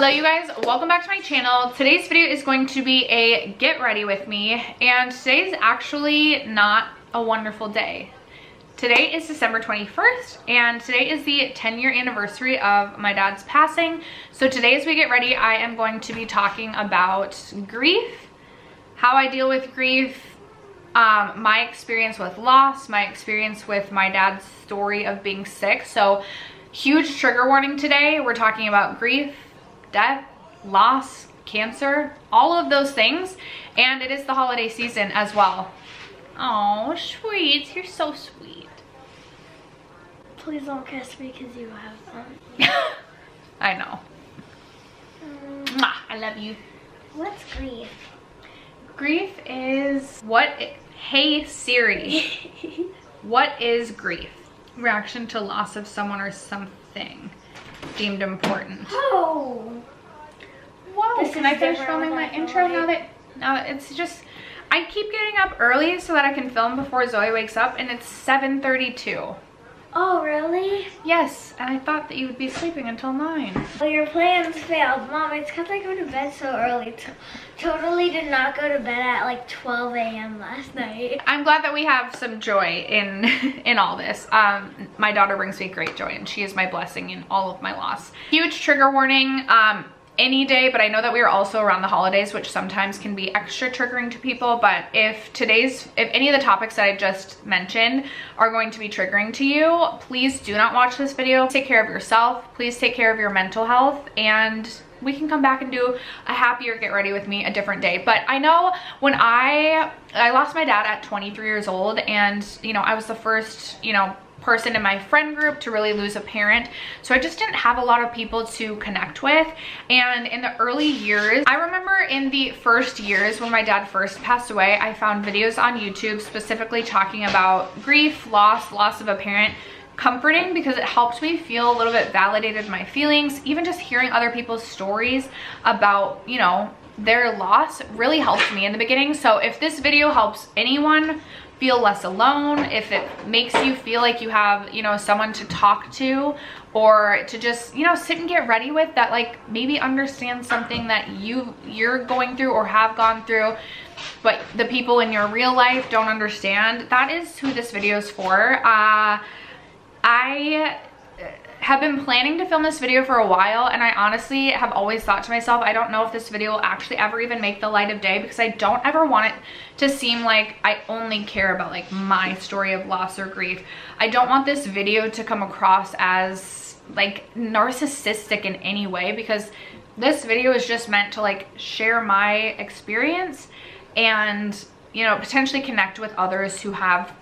Hello you guys, welcome back to my channel. Today's video is going to be a get ready with me, and today is actually not a wonderful day. Today is December 21st, and today is the 10-year anniversary of my dad's passing. So today as we get ready, I am going to be talking about grief, how I deal with grief, my experience with loss, my experience with my dad's story of being sick. So huge trigger warning today. We're talking about grief, death, loss, cancer, all of those things. And it is the holiday season as well. Oh, sweet. You're so sweet. Please don't kiss me because you have fun. I know. I love you. What's grief? Grief is hey Siri, what is grief? Reaction to loss of someone or something deemed important. Oh. Whoa, can I finish filming my intro now that it's just, I keep getting up early so that I can film before Zoe wakes up, and it's 7:32. Oh, really? Yes, and I thought that you would be sleeping until 9. Well, your plans failed. Mom, it's because I go to bed so early. Totally did not go to bed at like 12 a.m. last night. I'm glad that we have some joy in all this. My daughter brings me great joy, and she is my blessing in all of my loss. Huge trigger warning. Any day, but I know that we are also around the holidays, which sometimes can be extra triggering to people. But if any of the topics that I just mentioned are going to be triggering to you, please do not watch this video. Take care of yourself. Please take care of your mental health, and we can come back and do a happier get ready with me a different day. But I know when I lost my dad at 23 years old, and I was the first person in my friend group to really lose a parent, so I just didn't have a lot of people to connect with. And in the early years, I remember in the first years when my dad first passed away, I found videos on YouTube specifically talking about grief, loss of a parent, comforting, because it helped me feel a little bit validated in my feelings. Even just hearing other people's stories about their loss really helped me in the beginning. So if this video helps anyone feel less alone, if it makes you feel like you have someone to talk to, or to just sit and get ready with, that like maybe understand something that you're going through or have gone through, but the people in your real life don't understand, that is who this video is for. I have been planning to film this video for a while, and I honestly have always thought to myself, I don't know if this video will actually ever even make the light of day, because I don't ever want it to seem like I only care about like my story of loss or grief. I don't want this video to come across as like narcissistic in any way, because this video is just meant to like share my experience and potentially connect with others who have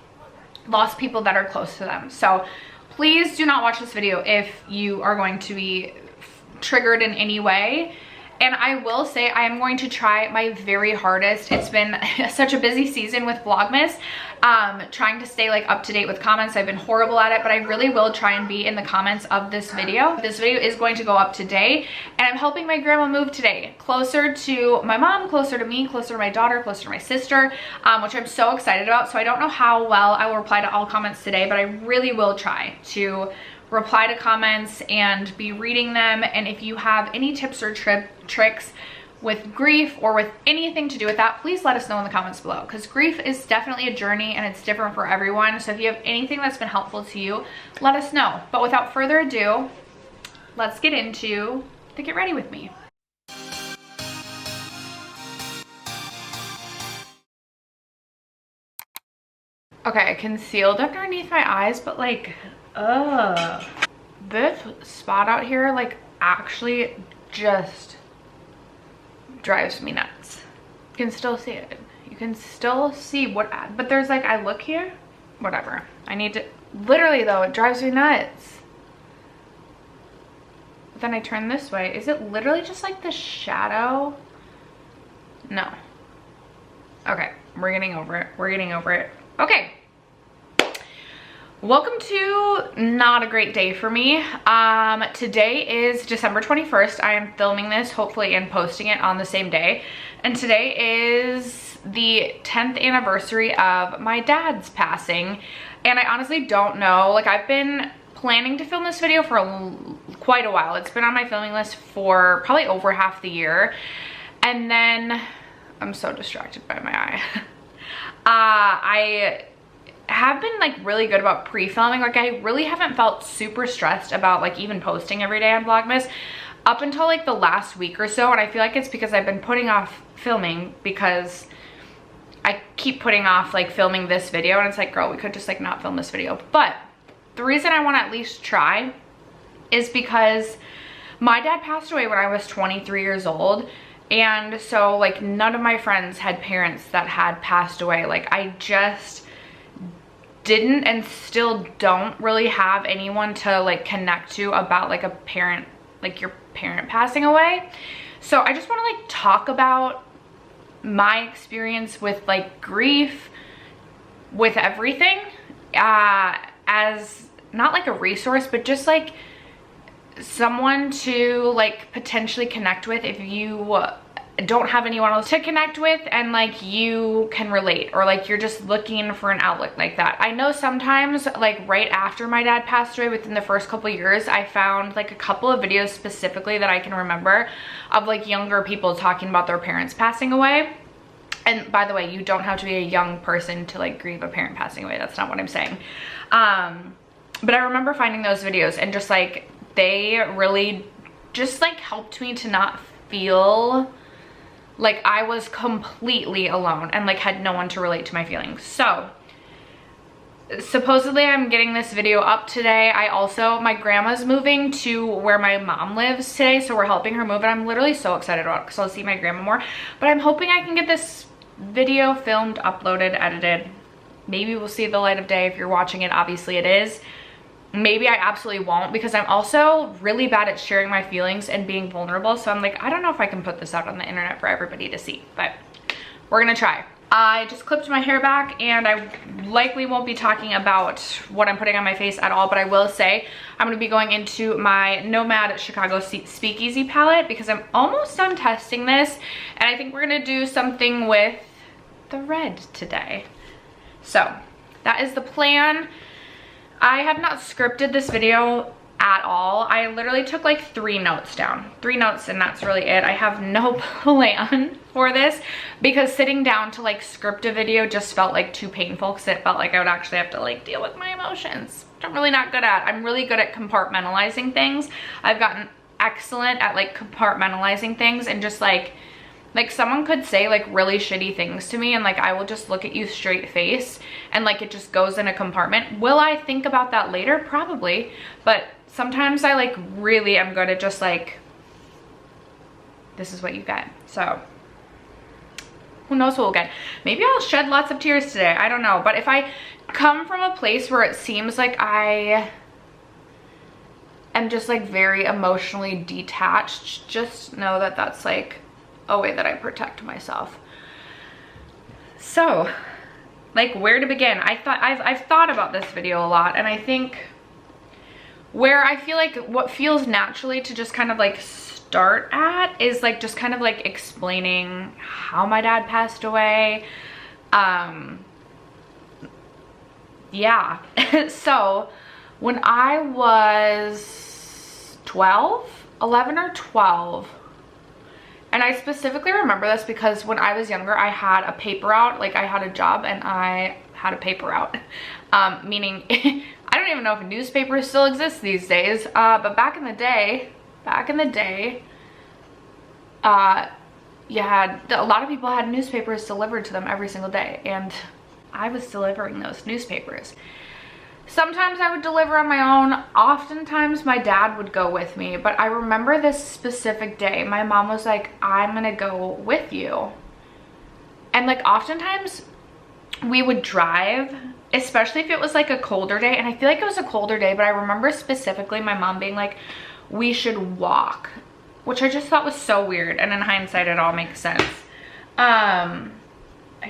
lost people that are close to them. So please do not watch this video if you are going to be triggered in any way. And I will say I am going to try my very hardest. It's been such a busy season with Vlogmas, trying to stay like up to date with comments. I've been horrible at it, but I really will try and be in the comments of this video. This video is going to go up today, and I'm helping my grandma move today, closer to my mom, closer to me, closer to my daughter, closer to my sister, which I'm so excited about. So I don't know how well I will reply to all comments today, but I really will try to reply to comments and be reading them. And if you have any tips or tricks with grief or with anything to do with that, please let us know in the comments below, because grief is definitely a journey and it's different for everyone. So if you have anything that's been helpful to you, let us know. But without further ado, let's get into the get ready with me. Okay, I concealed underneath my eyes, but like, this spot out here like actually just drives me nuts. You can still see it. You can still see but there's like, I look here, whatever. I need to, literally though, it drives me nuts. But then I turn this way. Is it literally just like the shadow? No. Okay, we're getting over it. We're getting over it. Okay. Welcome to not a great day for me. Today is December 21st. I am filming this hopefully and posting it on the same day. And today is the 10th anniversary of my dad's passing. And I honestly don't know, like I've been planning to film this video for quite a while. It's been on my filming list for probably over half the year. And then, I'm so distracted by my eye. I have been like really good about pre-filming. Like I really haven't felt super stressed about like even posting every day on Vlogmas up until like the last week or so. And I feel like it's because I've been putting off filming because I keep putting off like filming this video, and it's like, girl, we could just like not film this video. But the reason I want to at least try is because my dad passed away when I was 23 years old. And so like none of my friends had parents that had passed away. Like I just didn't and still don't really have anyone to like connect to about like a parent, like your parent passing away. So I just want to like talk about my experience with like grief, with everything, as not like a resource, but just like someone to like potentially connect with if you don't have anyone else to connect with and like you can relate, or like you're just looking for an outlet like that. I know sometimes like right after my dad passed away, within the first couple of years, I found like a couple of videos specifically that I can remember of like younger people talking about their parents passing away. And by the way, you don't have to be a young person to like grieve a parent passing away. That's not what I'm saying. But I remember finding those videos and just like, they really just like helped me to not feel like I was completely alone and like had no one to relate to my feelings. So supposedly I'm getting this video up today. My grandma's moving to where my mom lives today, so we're helping her move, and I'm literally so excited about it because I'll see my grandma more. But I'm hoping I can get this video filmed, uploaded, edited. Maybe we'll see the light of day. If you're watching it, obviously it is. Maybe I absolutely won't, because I'm also really bad at sharing my feelings and being vulnerable. So I'm like, I don't know if I can put this out on the internet for everybody to see, but we're gonna try. I just clipped my hair back, and I likely won't be talking about what I'm putting on my face at all, but I will say I'm gonna be going into my Nomad Chicago Speakeasy palette because I'm almost done testing this, and I think we're gonna do something with the red today. So that is the plan. I have not scripted this video at all. I literally took like 3 notes down. 3 notes, and that's really it. I have no plan for this because sitting down to like script a video just felt like too painful, because it felt like I would actually have to like deal with my emotions, which I'm really not good at. I'm really good at compartmentalizing things. I've gotten excellent at like compartmentalizing things, and just like someone could say like really shitty things to me, and like I will just look at you straight face, and like it just goes in a compartment. Will I think about that later? Probably. But sometimes I like really am good at just like, this is what you get. So who knows what we'll get. Maybe I'll shed lots of tears today. I don't know. But if I come from a place where it seems like I am just like very emotionally detached, just know that that's like a way that I protect myself. So like, where to begin? I've thought about this video a lot, and I think where I feel like what feels naturally to just kind of like start at is like just kind of like explaining how my dad passed away. Yeah. So when I was 11 or 12, and I specifically remember this because when I was younger, I had a paper route. Like I had a job and I had a paper route, meaning I don't even know if newspapers still exist these days. But back in the day, you had, a lot of people had newspapers delivered to them every single day, and I was delivering those newspapers. Sometimes I would deliver on my own. Oftentimes my dad would go with me, but I remember this specific day. My mom was like, I'm gonna go with you. And like oftentimes we would drive, especially if it was like a colder day. And I feel like it was a colder day, but I remember specifically my mom being like, we should walk, which I just thought was so weird. And in hindsight, it all makes sense. I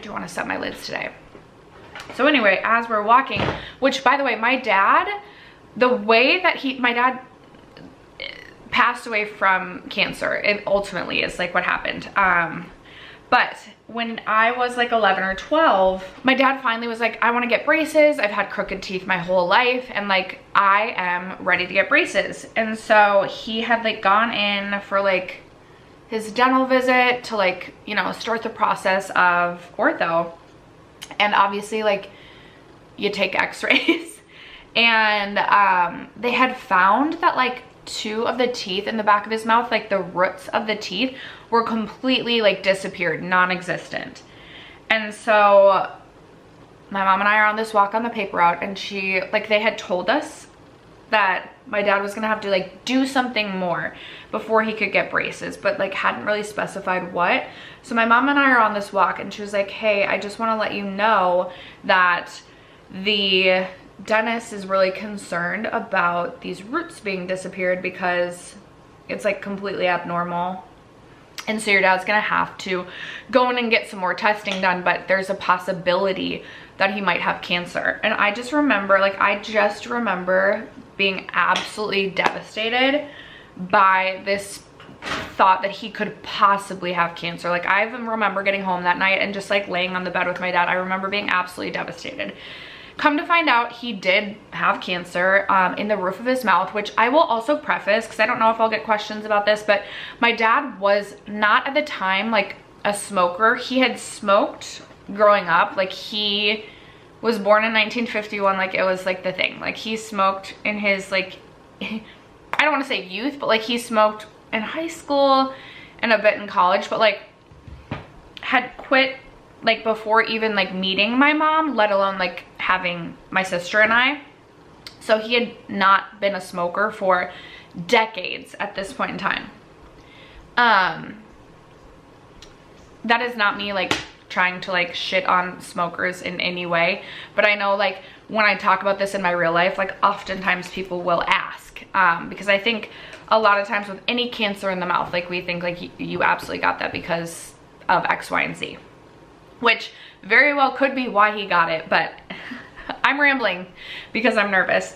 do want to set my lids today. So anyway, as we're walking, which by the way, my dad, the way that my dad passed away from cancer, it ultimately is like what happened. But when I was like 11 or 12, my dad finally was like, I want to get braces. I've had crooked teeth my whole life, and like I am ready to get braces. And so he had like gone in for like his dental visit to like, you know, start the process of ortho. And obviously like you take x-rays and they had found that like 2 of the teeth in the back of his mouth, like the roots of the teeth, were completely like disappeared, non-existent. And so my mom and I are on this walk on the paper route, and she like, they had told us that my dad was gonna have to like do something more before he could get braces, but like hadn't really specified what. So my mom and I are on this walk, and she was like, hey, I just want to let you know that the dentist is really concerned about these roots being disappeared because it's like completely abnormal, and so your dad's gonna have to go in and get some more testing done, but there's a possibility that he might have cancer. And I just remember, like, I just remember being absolutely devastated by this thought that he could possibly have cancer. Like, I remember getting home that night and just like laying on the bed with my dad. I remember being absolutely devastated. Come to find out, he did have cancer in the roof of his mouth, which I will also preface because I don't know if I'll get questions about this, but my dad was not at the time like a smoker. He had smoked growing up. Like, he was born in 1951. Like, it was like the thing. Like, he smoked in his like, I don't want to say youth, but like he smoked in high school and a bit in college, but like had quit like before even like meeting my mom, let alone like having my sister and I. So he had not been a smoker for decades at this point in time. That is not me like trying to like shit on smokers in any way, but I know like when I talk about this in my real life, like oftentimes people will ask, because I think a lot of times with any cancer in the mouth, like we think like you absolutely got that because of X, Y, and Z, which very well could be why he got it, but I'm rambling because I'm nervous.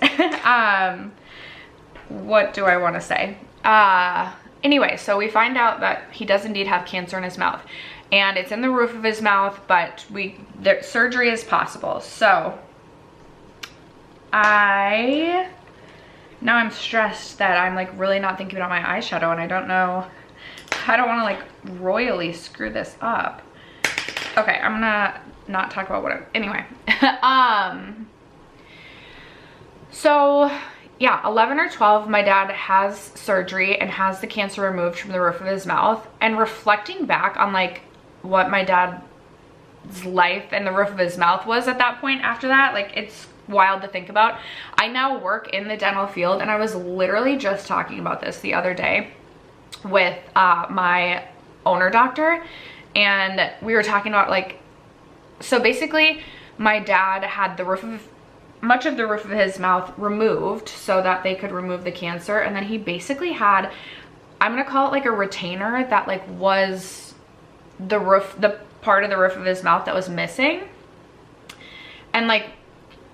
What do I want to say? Anyway, so we find out that he does indeed have cancer in his mouth, and it's in the roof of his mouth, but surgery is possible. So now I'm stressed that I'm like really not thinking about my eyeshadow, and I don't want to like royally screw this up. Okay, I'm gonna not talk about what anyway. So yeah, 11 or 12, my dad has surgery and has the cancer removed from the roof of his mouth. And reflecting back on like what my dad's life and the roof of his mouth was at that point after that, like it's wild to think about. I now work in the dental field, and I was literally just talking about this the other day with my owner doctor, and we were talking about like, so basically my dad had much of the roof of his mouth removed so that they could remove the cancer, and then he basically had, I'm gonna call it like a retainer that like was the part of the roof of his mouth that was missing, and like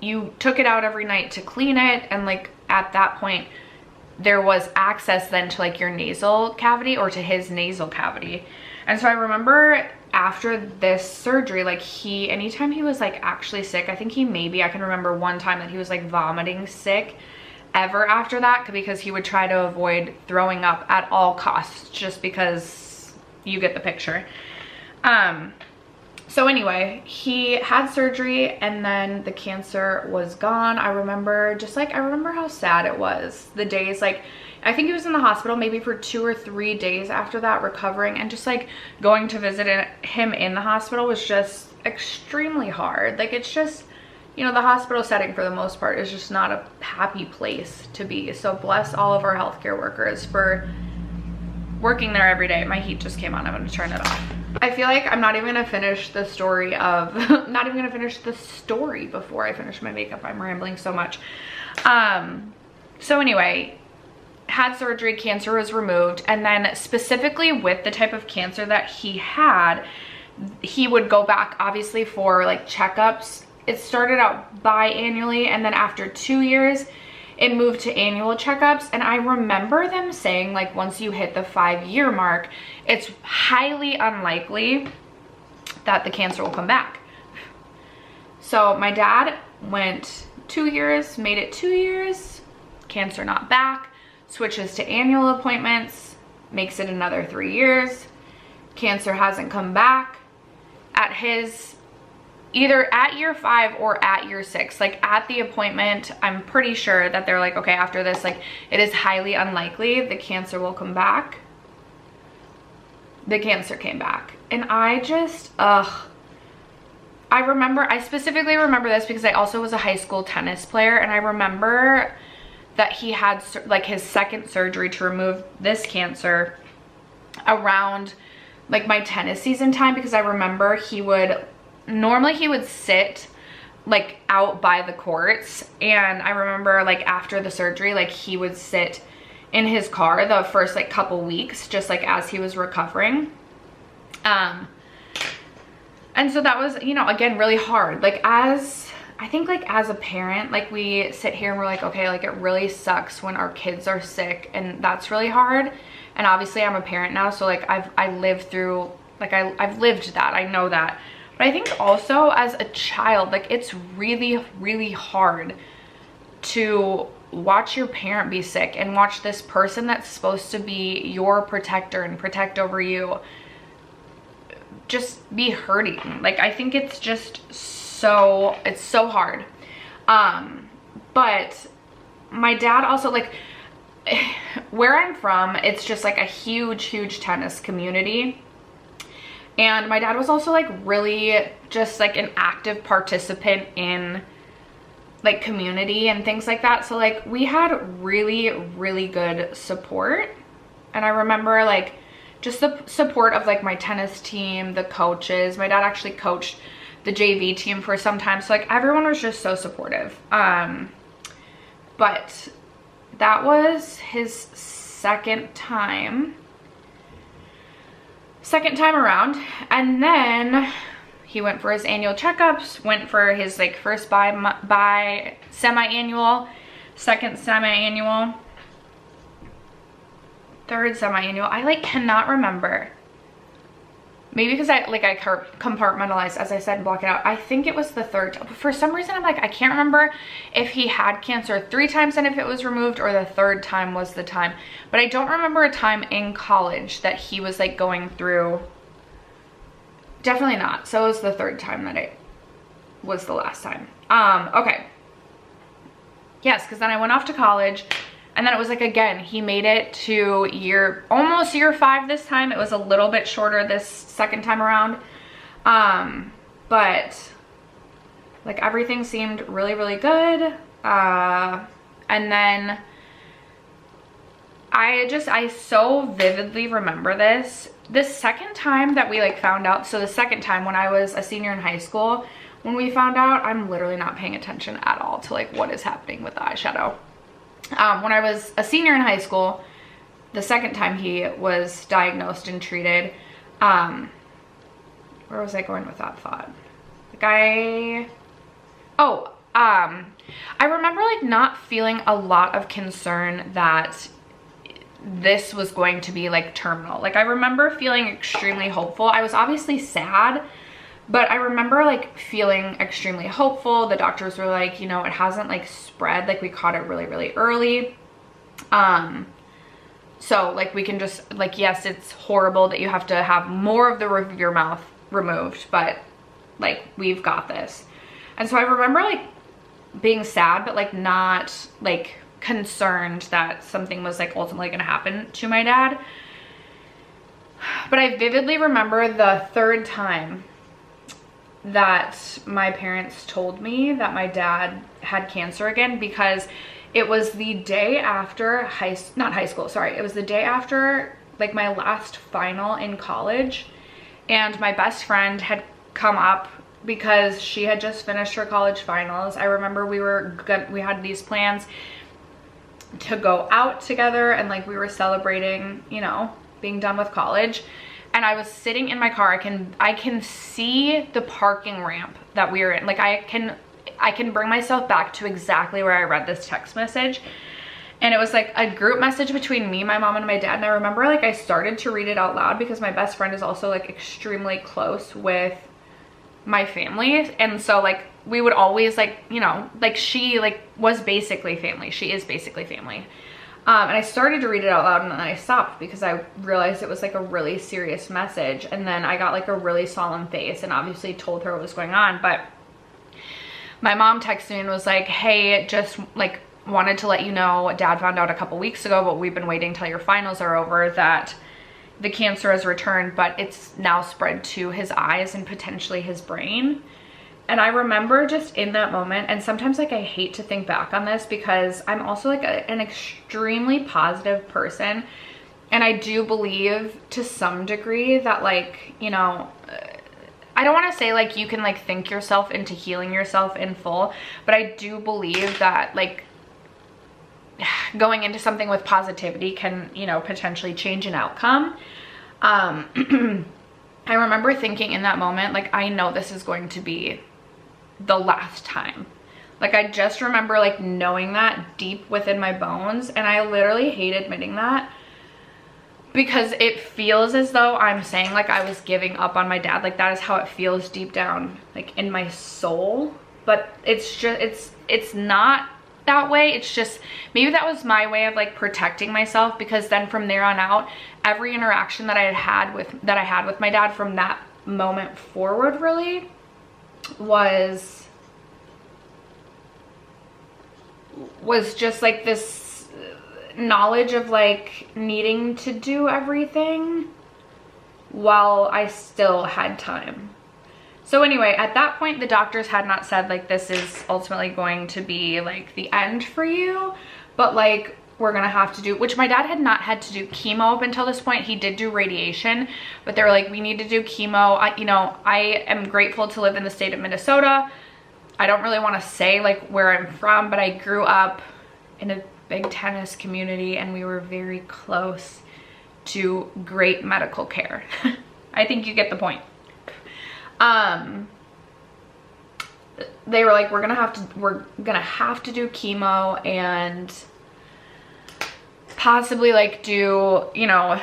you took it out every night to clean it, and like at that point there was access then to like your nasal cavity, or to his nasal cavity. And so I remember after this surgery, like anytime he was like actually sick, I can remember one time that he was like vomiting sick ever after that, because he would try to avoid throwing up at all costs, just because you get the picture. So anyway, he had surgery, and then the cancer was gone. I remember how sad it was. The days, like, I think he was in the hospital maybe for 2 or 3 days after that, recovering, and just like going to visit him in the hospital was just extremely hard. Like, it's just, you know, the hospital setting for the most part is just not a happy place to be. So bless all of our healthcare workers for working there every day. My heat just came on. I'm gonna turn it off. I feel like I'm not even gonna finish the story before I finish my makeup. I'm rambling so much. So anyway, had surgery, cancer was removed, and then specifically with the type of cancer that he had, he would go back obviously for like checkups. It started out biannually, and then after 2 years it moved to annual checkups. And I remember them saying like once you hit the 5-year mark, it's highly unlikely that the cancer will come back. So my dad went 2 years, made it 2 years, cancer not back, switches to annual appointments, makes it another 3 years, cancer hasn't come back. At his, either at year 5 or at year 6, like at the appointment, I'm pretty sure that they're like, okay, after this, like it is highly unlikely the cancer will come back. The cancer came back. And I just, I specifically remember this because I also was a high school tennis player, and I remember that he had like his second surgery to remove this cancer around like my tennis season time, because I remember normally he would sit like out by the courts, and I remember like after the surgery, like he would sit in his car the first like couple weeks, just like as he was recovering. And so that was, you know, again, really hard. Like I think like as a parent, like we sit here and we're like, okay, like it really sucks when our kids are sick, and that's really hard. And obviously I'm a parent now, so like I've lived through, like I've lived that, I know that. But I think also as a child, like it's really, really hard to watch your parent be sick and watch this person that's supposed to be your protector and protect over you just be hurting. Like I think it's just it's so hard. But my dad also, like where I'm from, it's just like a huge tennis community. And my dad was also like really just like an active participant in like community and things like that. So like we had really, really good support. And I remember like just the support of like my tennis team, the coaches. My dad actually coached the JV team for some time. So like everyone was just so supportive. But that was his second time around. And then he went for his annual checkups, went for his like first semi-annual, second semi-annual, third semi-annual. I like cannot remember. Maybe because I compartmentalized, as I said, and block it out. I think it was the third. For some reason, I'm like, I can't remember if he had cancer 3 times and if it was removed, or the third time was the time. But I don't remember a time in college that he was like going through. Definitely not. So it was the third time that it was the last time. Okay. Yes, because then I went off to college. And then it was like, again, he made it to almost year 5 this time. It was a little bit shorter this second time around. But like everything seemed really, really good. And then I so vividly remember this. The second time that we like found out, so the second time when I was a senior in high school, when we found out, I'm literally not paying attention at all to like what is happening with the eyeshadow. When I was a senior in high school, the second time he was diagnosed and treated, where was I going with that thought? I remember like not feeling a lot of concern that this was going to be like terminal. Like I remember feeling extremely hopeful. I was obviously sad, but I remember like feeling extremely hopeful. The doctors were like, you know, it hasn't like spread, like we caught it really, really early. So like we can just like, yes, it's horrible that you have to have more of the roof of your mouth removed, but like we've got this. And so I remember like being sad, but like not like concerned that something was like ultimately gonna happen to my dad. But I vividly remember the third time that my parents told me that my dad had cancer again, because it was the day after it was the day after like my last final in college, and my best friend had come up because she had just finished her college finals. I remember we had these plans to go out together, and like we were celebrating, you know, being done with college. And I was sitting in my car. I can see the parking ramp that we were in. Like I can bring myself back to exactly where I read this text message. And it was like a group message between me, my mom, and my dad. And I remember like I started to read it out loud because my best friend is also like extremely close with my family. And so like we would always like, you know, like she like was basically family. She is basically family. And I started to read it out loud and then I stopped because I realized it was like a really serious message. And then I got like a really solemn face and obviously told her what was going on. But my mom texted me and was like, hey, just like wanted to let you know, Dad found out a couple weeks ago, but we've been waiting till your finals are over, that the cancer has returned, but it's now spread to his eyes and potentially his brain. And I remember just in that moment, and sometimes like I hate to think back on this because I'm also like an extremely positive person. And I do believe to some degree that like, you know, I don't want to say like you can like think yourself into healing yourself in full, but I do believe that like going into something with positivity can, you know, potentially change an outcome. I remember thinking in that moment, like, I know this is going to be the last time. Like, I just remember like knowing that deep within my bones, and I literally hate admitting that because it feels as though I'm saying like I was giving up on my dad. Like, that is how it feels deep down like in my soul, but it's just it's not that way. It's just maybe that was my way of like protecting myself, because then from there on out, every interaction that I had with my dad from that moment forward really was just like this knowledge of like needing to do everything while I still had time. So anyway, at that point, the doctors had not said like this is ultimately going to be like the end for you, but like we're gonna have to do, which my dad had not had to do chemo up until this point. He did do radiation, but they were like, we need to do chemo. You know, I am grateful to live in the state of Minnesota. I don't really want to say like where I'm from, but I grew up in a big tennis community and we were very close to great medical care. I think you get the point. They were like, we're gonna have to do chemo and possibly like do, you know,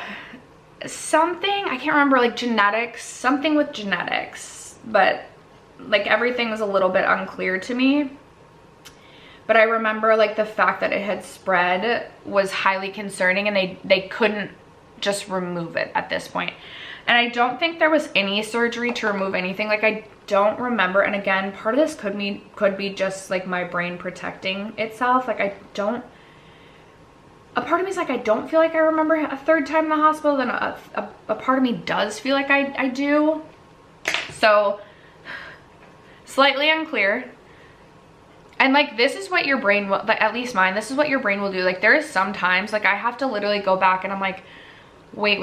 something, I can't remember, like genetics, something with genetics, but like everything was a little bit unclear to me. But I remember like the fact that it had spread was highly concerning, and they couldn't just remove it at this point. And I don't think there was any surgery to remove anything. Like, I don't remember. And again, part of this could be just like my brain protecting itself. Like, a part of me is like, I don't feel like I remember a third time in the hospital. Then a part of me does feel like I do. So slightly unclear. And like, this is what your brain will, like, at least mine, this is what your brain will do. Like, there is sometimes like I have to literally go back and I'm like, wait,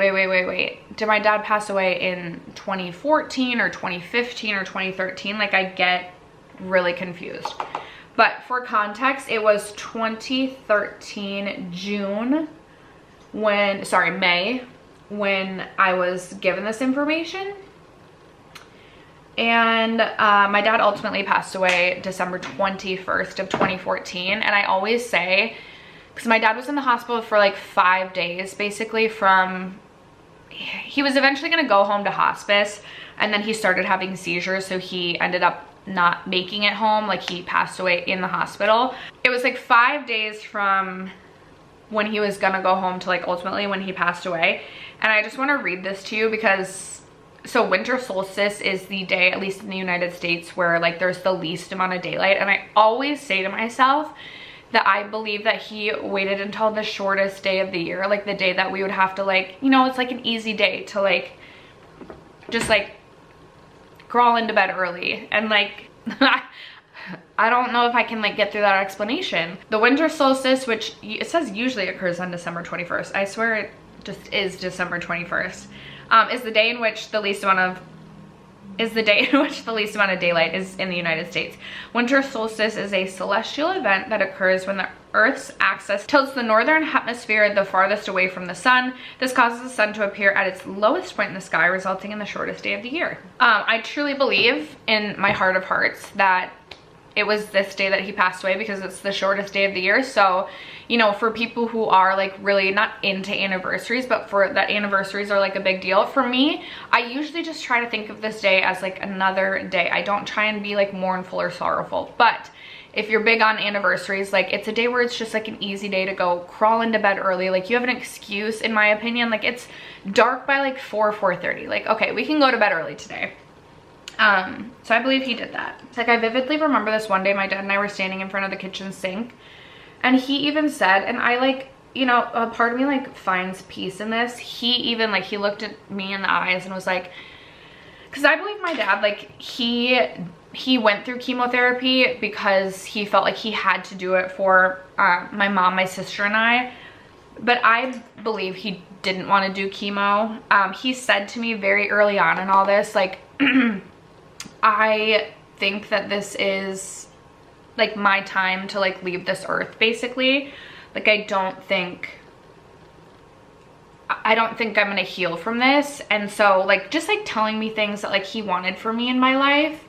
did my dad pass away in 2014 or 2015 or 2013? Like, I get really confused. But for context, it was 2013 May, when I was given this information. And my dad ultimately passed away December 21st of 2014. And I always say, because my dad was in the hospital for like 5 days, basically he was eventually going to go home to hospice, and then he started having seizures, so he ended up not making it home. Like, he passed away in the hospital. It was like 5 days from when he was going to go home to like ultimately when he passed away. And I just want to read this to you because, so winter solstice is the day, at least in the United States, where like there's the least amount of daylight. And I always say to myself that I believe that he waited until the shortest day of the year, like the day that we would have to like, you know, it's like an easy day to like just like crawl into bed early. And like I don't know if I can like get through that explanation. The winter solstice, which it says usually occurs on December 21st, I swear it just is December 21st, is the day in which the least amount of daylight is in the United States. Winter solstice is a celestial event that occurs when the Earth's axis tilts the northern hemisphere the farthest away from the sun. This causes the sun to appear at its lowest point in the sky, resulting in the shortest day of the year. I truly believe in my heart of hearts that it was this day that he passed away because it's the shortest day of the year. So, you know, for people who are like really not into anniversaries, but for that anniversaries are like a big deal. For me, I usually just try to think of this day as like another day. I don't try and be like mournful or sorrowful. But if you're big on anniversaries, like it's a day where it's just like an easy day to go crawl into bed early. Like you have an excuse, in my opinion. Like it's dark by like 4:30. Like, okay, we can go to bed early today. So I believe he did that. It's like I vividly remember this one day my dad and I were standing in front of the kitchen sink, and he even said, and I like, you know, a part of me like finds peace in this. He even like, he looked at me in the eyes and was like, because I believe my dad, like he went through chemotherapy because he felt like he had to do it for my mom, my sister, and I. But I believe he didn't want to do chemo. He said to me very early on in all this, like, I think that this is like my time to like leave this earth, basically. Like I don't think I'm gonna heal from this. And so like just like telling me things that like he wanted for me in my life.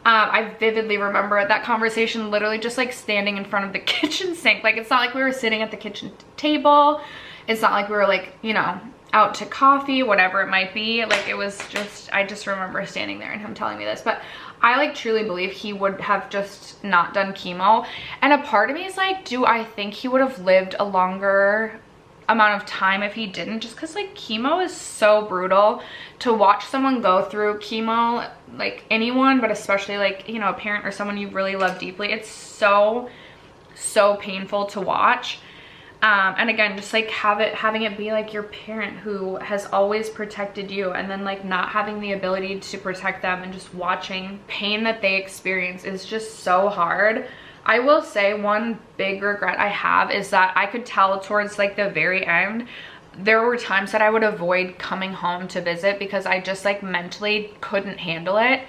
I vividly remember that conversation, literally just like standing in front of the kitchen sink. Like it's not like we were sitting at the kitchen table. It's not like we were like, you know, out to coffee, whatever it might be. Like it was just, I just remember standing there and him telling me this. But I like truly believe he would have just not done chemo. And a part of me is like, do I think he would have lived a longer amount of time if he didn't? Just because like chemo is so brutal. To watch someone go through chemo, like anyone, but especially like, you know, a parent or someone you really love deeply, it's so painful to watch. And again, just like having it be like your parent who has always protected you, and then like not having the ability to protect them, and just watching pain that they experience is just so hard. I will say one big regret I have is that I could tell towards like the very end, there were times that I would avoid coming home to visit because I just like mentally couldn't handle it.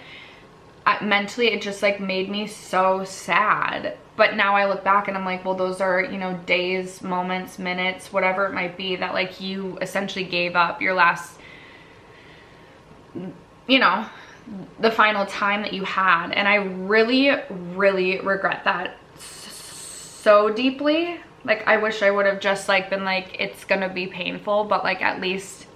Mentally, it just like made me so sad. But now I look back and I'm like, well, those are, you know, days, moments, minutes, whatever it might be, that like you essentially gave up your last, you know, the final time that you had. And I really regret that so deeply. Like I wish I would have just like been like, it's gonna be painful, but like at least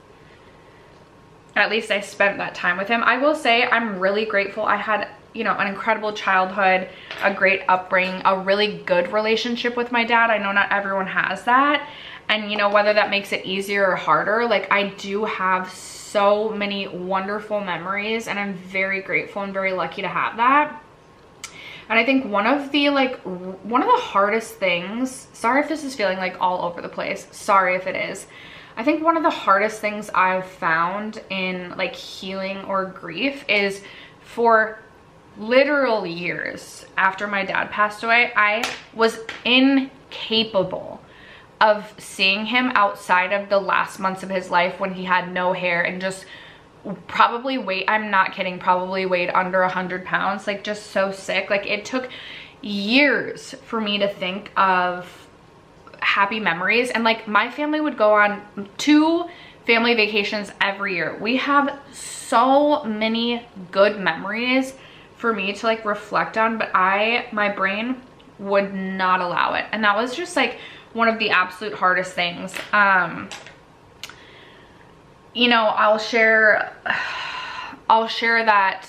I spent that time with him. I will say I'm really grateful. I had, you know, an incredible childhood, a great upbringing, a really good relationship with my dad. I know not everyone has that. And you know, whether that makes it easier or harder, like I do have so many wonderful memories, and I'm very grateful and very lucky to have that. And I think one of the hardest things, sorry if this is feeling like all over the place, sorry if it is. I think one of the hardest things I've found in like healing or grief is for literal years after my dad passed away, I was incapable of seeing him outside of the last months of his life when he had no hair and just probably weighed, I'm not kidding, probably weighed under 100 pounds, like just so sick. Like it took years for me to think of happy memories. And like my family would go on 2 family vacations every year. We have so many good memories for me to like reflect on, but my brain would not allow it. And that was just like one of the absolute hardest things. You know, I'll share that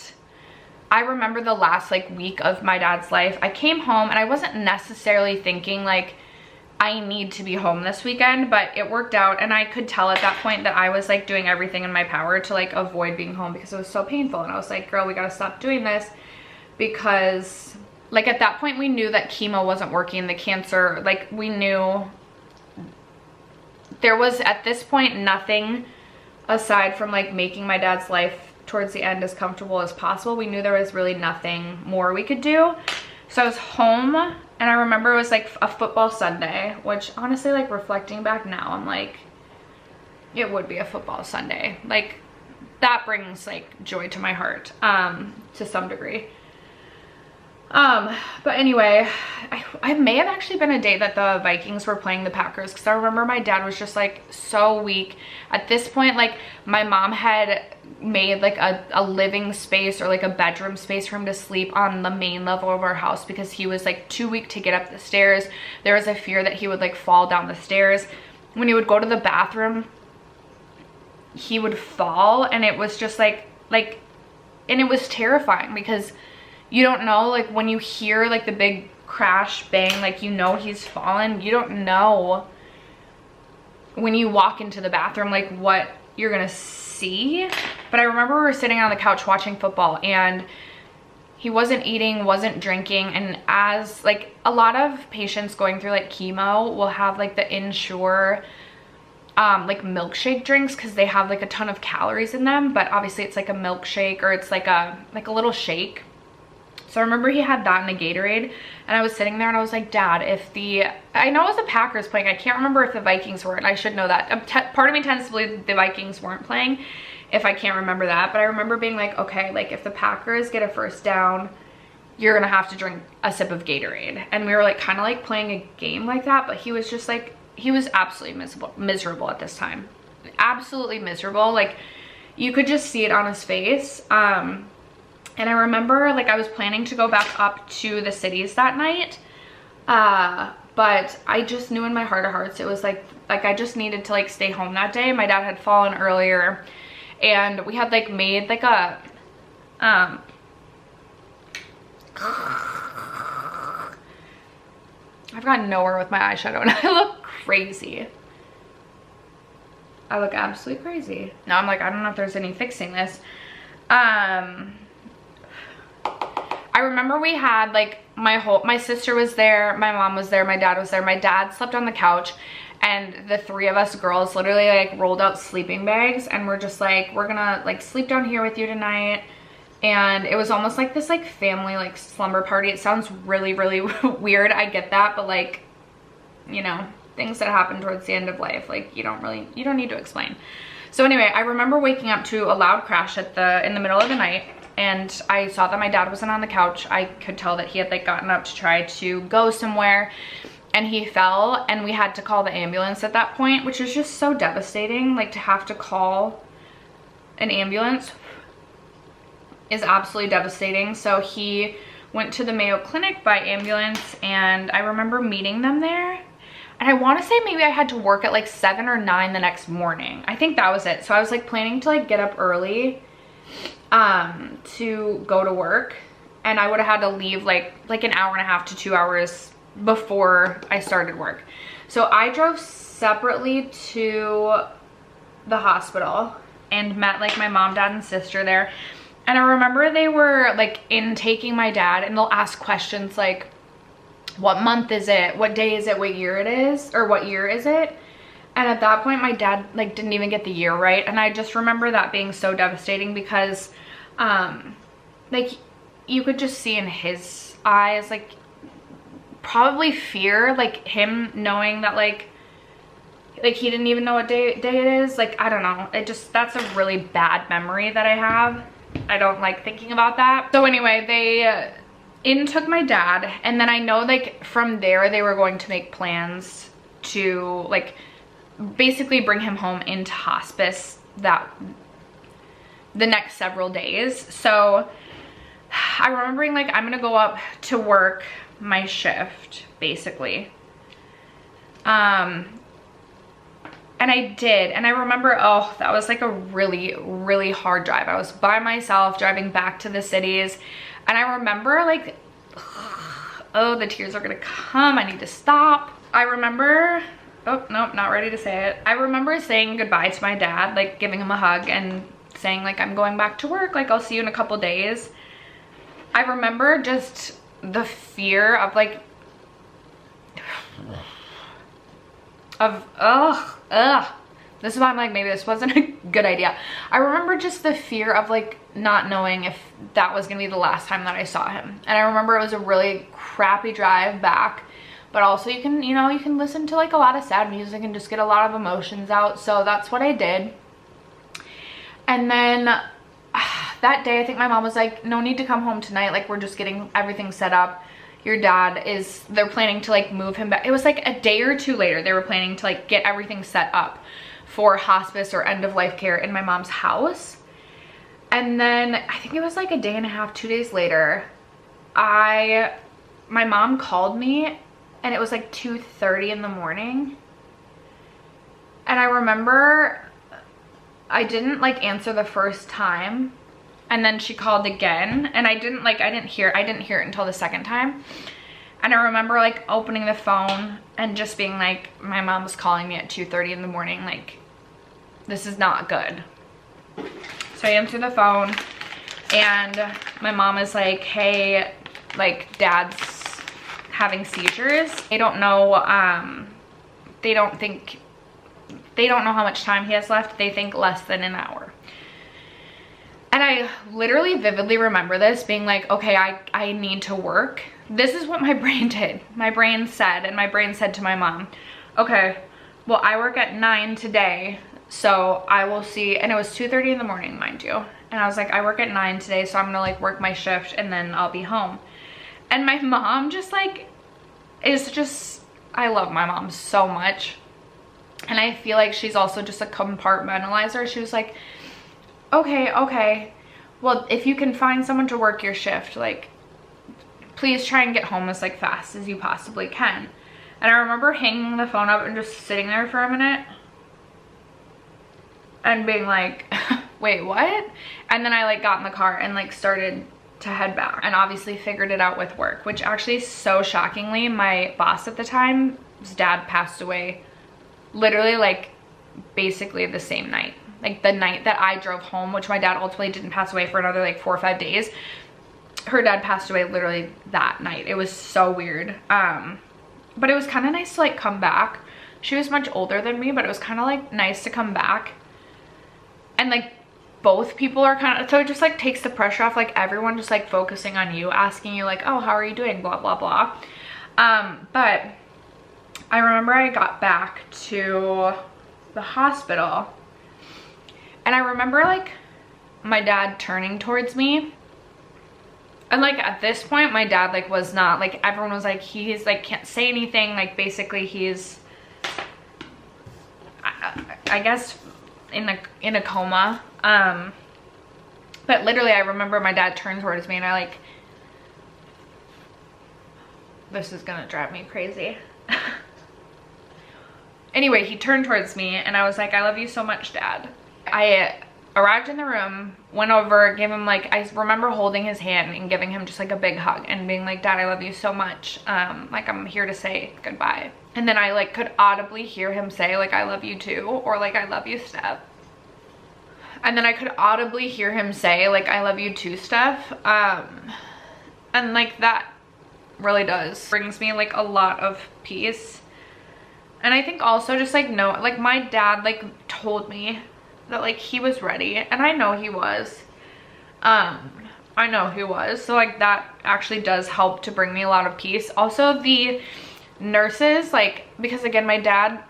I remember the last like week of my dad's life. I came home and I wasn't necessarily thinking like I need to be home this weekend, but it worked out. And I could tell at that point that I was like doing everything in my power to like avoid being home because it was so painful. And I was like, girl, we gotta stop doing this, because like at that point we knew that chemo wasn't working, the cancer, like we knew there was at this point nothing aside from like making my dad's life towards the end as comfortable as possible. We knew there was really nothing more we could do. So I was home, and I remember it was like a football Sunday, which honestly, like reflecting back now, I'm like, it would be a football Sunday. Like that brings like joy to my heart, to some degree. But anyway, I may have actually been a day that the Vikings were playing the Packers, because I remember my dad was just like so weak at this point. Like my mom had made like a living space or like a bedroom space for him to sleep on the main level of our house, because he was like too weak to get up the stairs. There was a fear that he would like fall down the stairs. When he would go to the bathroom, he would fall, and it was just like and it was terrifying, because you don't know, like when you hear like the big crash bang, like you know he's fallen. You don't know when you walk into the bathroom like what you're gonna see. But I remember we were sitting on the couch watching football, and he wasn't eating, wasn't drinking. And as like a lot of patients going through like chemo will have like the Ensure like milkshake drinks, because they have like a ton of calories in them, but obviously it's like a milkshake, or it's like a little shake. So I remember he had that in a Gatorade, and I was sitting there and I was like, Dad, I know it was the Packers playing, I can't remember if the Vikings were, and I should know that. Part of me tends to believe the Vikings weren't playing, if I can't remember that. But I remember being like, okay, like if the Packers get a first down, you're gonna have to drink a sip of Gatorade. And we were like kind of like playing a game like that, but he was just like, he was absolutely miserable at this time. Absolutely miserable. Like you could just see it on his face. And I remember like I was planning to go back up to the cities that night, but I just knew in my heart of hearts it was like I just needed to like stay home that day. My dad had fallen earlier, and we had like made like a I've gotten nowhere with my eyeshadow, and I look crazy. I look absolutely crazy. Now I'm like, I don't know if there's any fixing this. I remember we had like my sister was there, my mom was there, my dad was there. My dad slept on the couch, and the three of us girls literally like rolled out sleeping bags, and we're just like, we're gonna like sleep down here with you tonight. And it was almost like this like family like slumber party. It sounds really, really weird, I get that, but like, you know, things that happen towards the end of life, like you don't need to explain. So anyway, I remember waking up to a loud crash in the middle of the night, and I saw that my dad wasn't on the couch. I could tell that he had like gotten up to try to go somewhere, and he fell, and we had to call the ambulance at that point, which is just so devastating. Like to have to call an ambulance is absolutely devastating. So he went to the Mayo Clinic by ambulance, and I remember meeting them there. And I want to say maybe I had to work at like 7 or 9 the next morning. I think that was it. So I was like planning to like get up early to go to work, and I would have had to leave like an hour and a half to 2 hours before I started work. So I drove separately to the hospital and met like my mom, dad, and sister there. And I remember they were like intaking my dad, and they'll ask questions like, what month is it? What day is it? What year it is? Or what year is it? And at that point, my dad like didn't even get the year right. And I just remember that being so devastating, because like you could just see in his eyes, like probably fear, like him knowing that like he didn't even know what day it is. Like, I don't know. That's a really bad memory that I have. I don't like thinking about that. So anyway, they took my dad, and then I know like from there they were going to make plans to like basically bring him home into hospice the next several days. So I remember being like, I'm gonna go up to work my shift basically. And I did, and I remember, oh, that was like a really, really hard drive. I was by myself driving back to the cities, and I remember like, oh, the tears are gonna come, I need to stop. I remember, oh, nope, not ready to say it. I remember saying goodbye to my dad, like giving him a hug and saying like, I'm going back to work, like I'll see you in a couple days. I remember just the fear of like, this is why I'm like, maybe this wasn't a good idea. I remember just the fear of like not knowing if that was gonna be the last time that I saw him. And I remember it was a really crappy drive back, but also you can, you know, you can listen to like a lot of sad music and just get a lot of emotions out. So that's what I did. And then that day, I think my mom was like, no need to come home tonight. Like, we're just getting everything set up. Your dad is, they're planning to like move him back. It was like a day or two later, they were planning to like get everything set up for hospice or end of life care in my mom's house. And then I think it was like a day and a half, 2 days later, my mom called me and it was like 2:30 in the morning. And I remember I didn't like answer the first time, and then she called again, and I didn't hear it until the second time. And I remember like opening the phone and just being like, my mom's calling me at 2:30 in the morning, like, this is not good. So I answer the phone and my mom is like, hey, like, dad's having seizures. They don't know, they don't know how much time he has left. They think less than an hour. And I literally vividly remember this being like, okay, I need to work. This is what my brain did. My brain said to my mom, okay, well, I work at 9 today, so I will see. And it was 2:30 in the morning, mind you. And I was like, I work at 9 today, so I'm gonna like work my shift and then I'll be home. And my mom just like, I love my mom so much. And I feel like she's also just a compartmentalizer. She was like, okay, well, if you can find someone to work your shift, like, please try and get home as like fast as you possibly can. And I remember hanging the phone up and just sitting there for a minute and being like, wait, what? And then I like got in the car and like started to head back, and obviously figured it out with work, which actually, so shockingly, my boss at the time, his dad passed away literally like basically the same night. Like the night that I drove home, which my dad ultimately didn't pass away for another like 4 or 5 days. Her dad passed away literally that night. It was so weird. But it was kind of nice to like come back. She was much older than me, but it was kind of like nice to come back. And like both people are kind of, so it just like takes the pressure off, like everyone just like focusing on you, asking you like, oh, how are you doing? Blah, blah, blah. But I remember I got back to the hospital and I remember like my dad turning towards me. And like at this point, my dad like was not, like everyone was like, he's like can't say anything. Like basically he's, I guess in a coma. But literally I remember my dad turned towards me and I like, this is gonna drive me crazy. Anyway, he turned towards me and I was like, I love you so much, Dad. I arrived in the room, went over, gave him like, I remember holding his hand and giving him just like a big hug and being like, Dad, I love you so much. Like I'm here to say goodbye. And then I like could audibly hear him say like, I love you too, or like, I love you, Steph. And then I could audibly hear him say like, I love you too, Steph. And like that really does brings me like a lot of peace. And I think also just like, no, like my dad like told me that like he was ready, and I know he was. I know he was. So like that actually does help to bring me a lot of peace. Also the nurses, like, because again, my dad,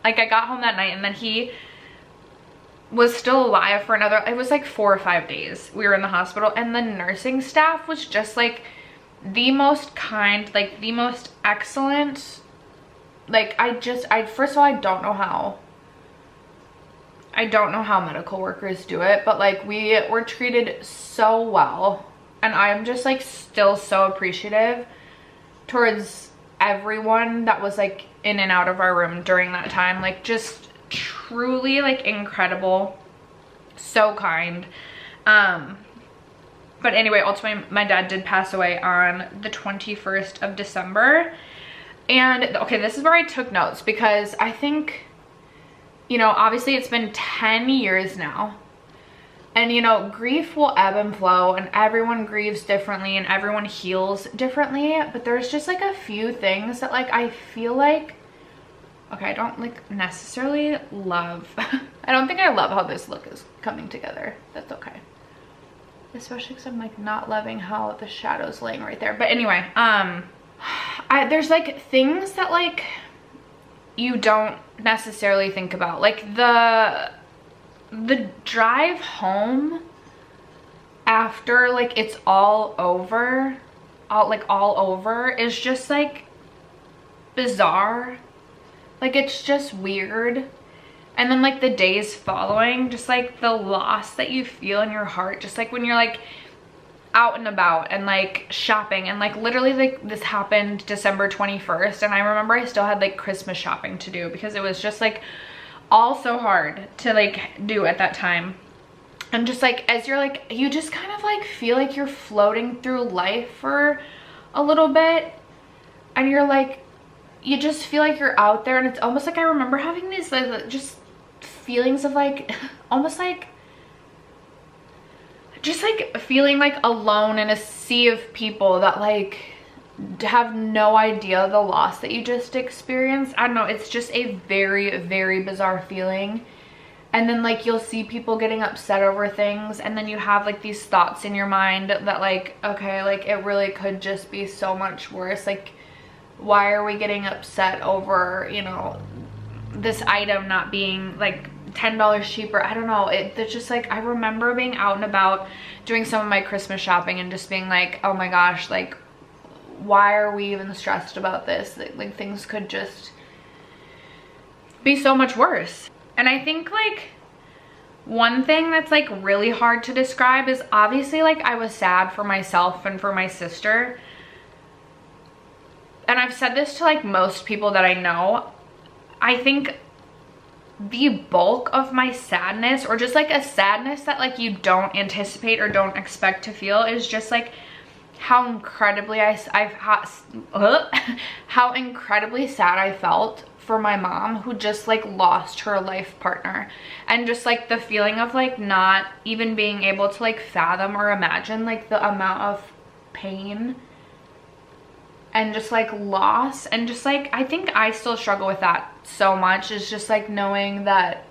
like I got home that night and then he was still alive for another, it was like 4 or 5 days we were in the hospital, and the nursing staff was just like the most kind, like the most excellent. Like I first of all, I don't know how medical workers do it, but like we were treated so well, and I'm just like still so appreciative towards everyone that was like in and out of our room during that time. Like just truly like incredible, so kind. But anyway, ultimately my dad did pass away on the 21st of December. And okay, this is where I took notes, because I think, you know, obviously it's been 10 years now, and you know, grief will ebb and flow, and everyone grieves differently and everyone heals differently. But there's just like a few things that like I feel like, okay, I don't like necessarily love I don't think I love how this look is coming together. That's okay, especially because I'm like not loving how the shadow's laying right there. But anyway, there's like things that like you don't necessarily think about, like the drive home after like it's all over, all over, is just like bizarre. Like it's just weird. And then like the days following, just like the loss that you feel in your heart, just like when you're like out and about and like shopping, and like literally like this happened December 21st, and I remember I still had like Christmas shopping to do because it was just like all so hard to like do at that time. And just like as you're like, you just kind of like feel like you're floating through life for a little bit, and you're like, you just feel like you're out there. And it's almost like I remember having these like, just feelings of like almost like just like feeling like alone in a sea of people that like have no idea the loss that you just experienced. I don't know, it's just a very, very bizarre feeling. And then like you'll see people getting upset over things, and then you have like these thoughts in your mind that like, okay, like it really could just be so much worse. Like, why are we getting upset over, you know, this item not being like $10 cheaper? I don't know. It's just like, I remember being out and about doing some of my Christmas shopping and just being like, oh my gosh, like why are we even stressed about this? Like things could just be so much worse. And I think like one thing that's like really hard to describe is obviously like I was sad for myself and for my sister. And I've said this to like most people that I know. I think the bulk of my sadness, or just like a sadness that like you don't anticipate or don't expect to feel, is just like how incredibly how incredibly sad I felt for my mom, who just like lost her life partner. And just like the feeling of like not even being able to like fathom or imagine like the amount of pain and just like loss, and just like I think I still struggle with that so much, is just like knowing that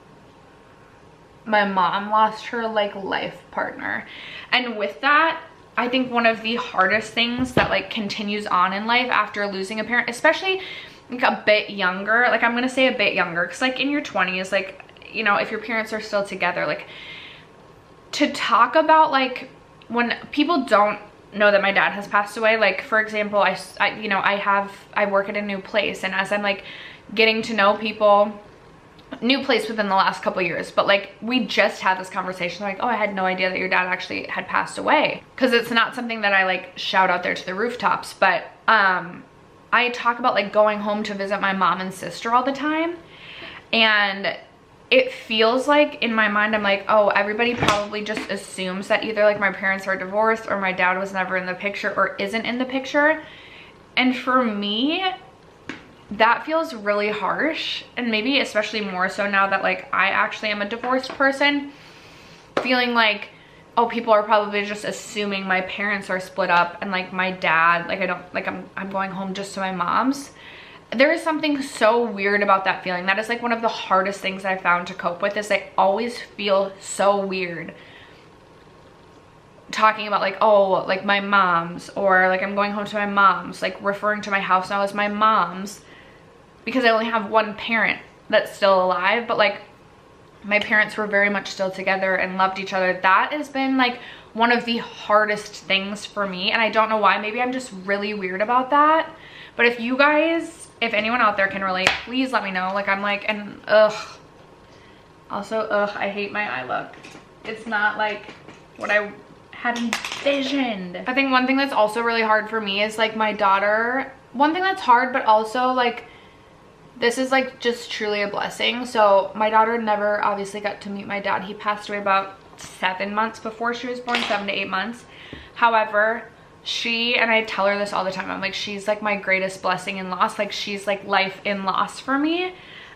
my mom lost her like life partner. And with that, I think one of the hardest things that like continues on in life after losing a parent, especially like a bit younger, like I'm gonna say a bit younger, because like in your 20s, like, you know, if your parents are still together, like to talk about like when people don't know that my dad has passed away. Like for example, I you know, I work at a new place, and as I'm like getting to know people, new place within the last couple years, but like we just had this conversation like, oh, I had no idea that your dad actually had passed away, because it's not something that I like shout out there to the rooftops. But I talk about like going home to visit my mom and sister all the time, and it feels like in my mind I'm like, oh, everybody probably just assumes that either like my parents are divorced or my dad was never in the picture or isn't in the picture. And for me, that feels really harsh, and maybe especially more so now that like I actually am a divorced person, feeling like, oh, people are probably just assuming my parents are split up, and like my dad, like I don't, like I'm going home just to my mom's. There is something so weird about that feeling. That is like one of the hardest things I found to cope with, is I always feel so weird talking about like, oh, like my mom's, or like I'm going home to my mom's, like referring to my house now as my mom's, because I only have one parent that's still alive, but like my parents were very much still together and loved each other. That has been like one of the hardest things for me, and I don't know why. Maybe I'm just really weird about that. But if you guys, if anyone out there can relate, please let me know. Like I'm like, and also I hate my eye look. It's not like what I had envisioned. I think one thing that's also really hard for me is like my daughter. One thing that's hard, but also like this is like just truly a blessing. So my daughter never obviously got to meet my dad. He passed away about 7 months before she was born, 7 to 8 months. However, she, and I tell her this all the time, I'm like, she's like my greatest blessing in loss. Like she's like life in loss for me.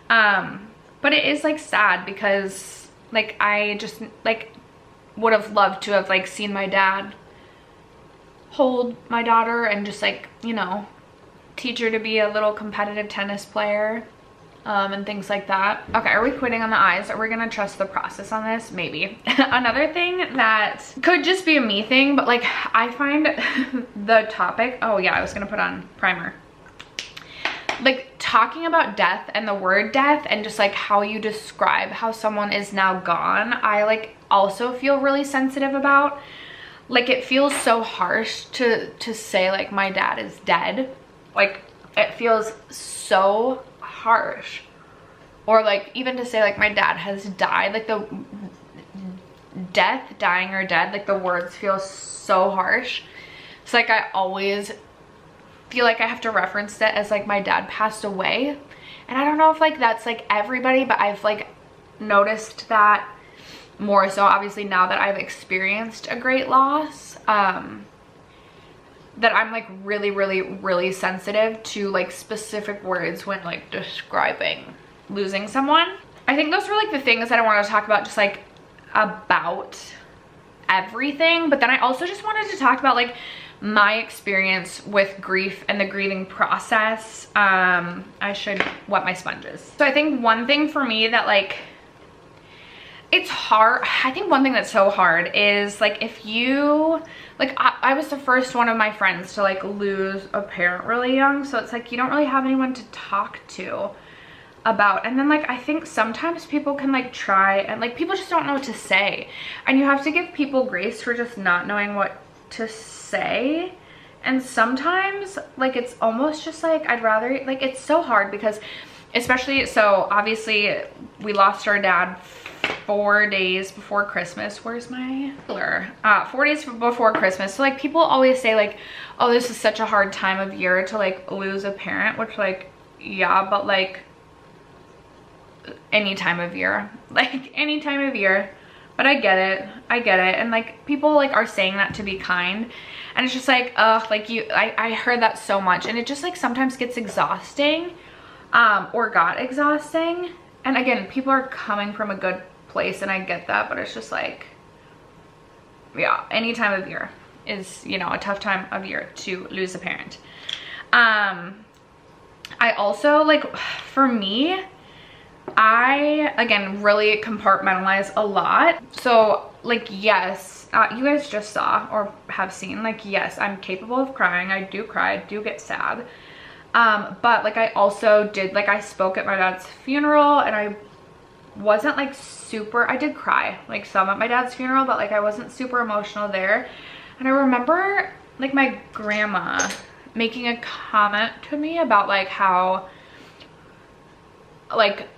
But it is like sad, because like I just like would have loved to have like seen my dad hold my daughter and just like, you know, teach her to be a little competitive tennis player, and things like that. Okay, are we quitting on the eyes? Are we gonna trust the process on this? Maybe. Another thing that could just be a me thing, but like I find the topic, oh yeah, I was gonna put on primer. Like talking about death and the word death and just like how you describe how someone is now gone, I like also feel really sensitive about. like it feels so harsh to say like my dad is dead. Like it feels so harsh. Or like even to say like my dad has died, like the death, dying or dead, like the words feel so harsh. It's like I always feel like I have to reference it as like my dad passed away. And I don't know if like that's like everybody, but I've like noticed that more so obviously now that I've experienced a great loss, that I'm like really sensitive to like specific words when like describing losing someone. I think those were like the things that I wanted to talk about, just like about everything. But then I also just wanted to talk about like my experience with grief and the grieving process. I should wet my sponges. So I think one thing for me that like, it's hard. I think one thing that's so hard is like if you, like I was the first one of my friends to like lose a parent really young. So it's like you don't really have anyone to talk to about. And then like I think sometimes people can like try and like people just don't know what to say. And you have to give people grace for just not knowing what to say. And sometimes like it's almost just like I'd rather, like it's so hard because especially, so obviously we lost our dad 4 days before Christmas. Where's my ruler? 4 days before Christmas. So like people always say like, oh, this is such a hard time of year to like lose a parent, which like, yeah, but like any time of year, like any time of year. But I get it. And like people like are saying that to be kind. And it's just like, ugh, like I heard that so much. And it just like sometimes gets exhausting, or got exhausting. And again, people are coming from a good place and I get that, but it's just like, yeah, any time of year is, you know, a tough time of year to lose a parent. I also like, for me, I, again, really compartmentalize a lot. So like, yes, you guys just saw or have seen, like, yes, I'm capable of crying. I do cry, I do get sad. But like I also did, like I spoke at my dad's funeral and I wasn't like super, I did cry like some at my dad's funeral, but like I wasn't super emotional there. And I remember like my grandma making a comment to me about like how like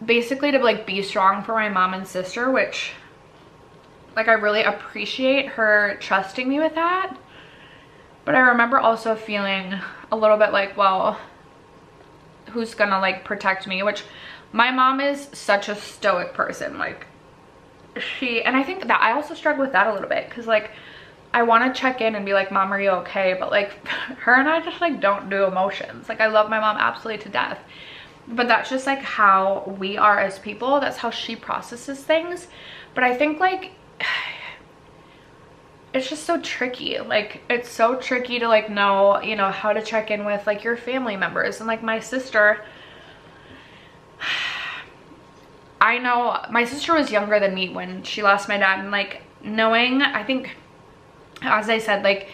basically to like be strong for my mom and sister, which like I really appreciate her trusting me with that. But I remember also feeling a little bit like, well, who's gonna like protect me? Which my mom is such a stoic person. Like and I think that I also struggle with that a little bit because like I want to check in and be like, Mom, are you okay? But like her and I just like don't do emotions. Like I love my mom absolutely to death, but that's just like how we are as people. That's how she processes things. But I think like it's just so tricky. Like it's so tricky to like know, you know, how to check in with like your family members. And like my sister, I know my sister was younger than me when she lost my dad, and like knowing, I think, as I said, like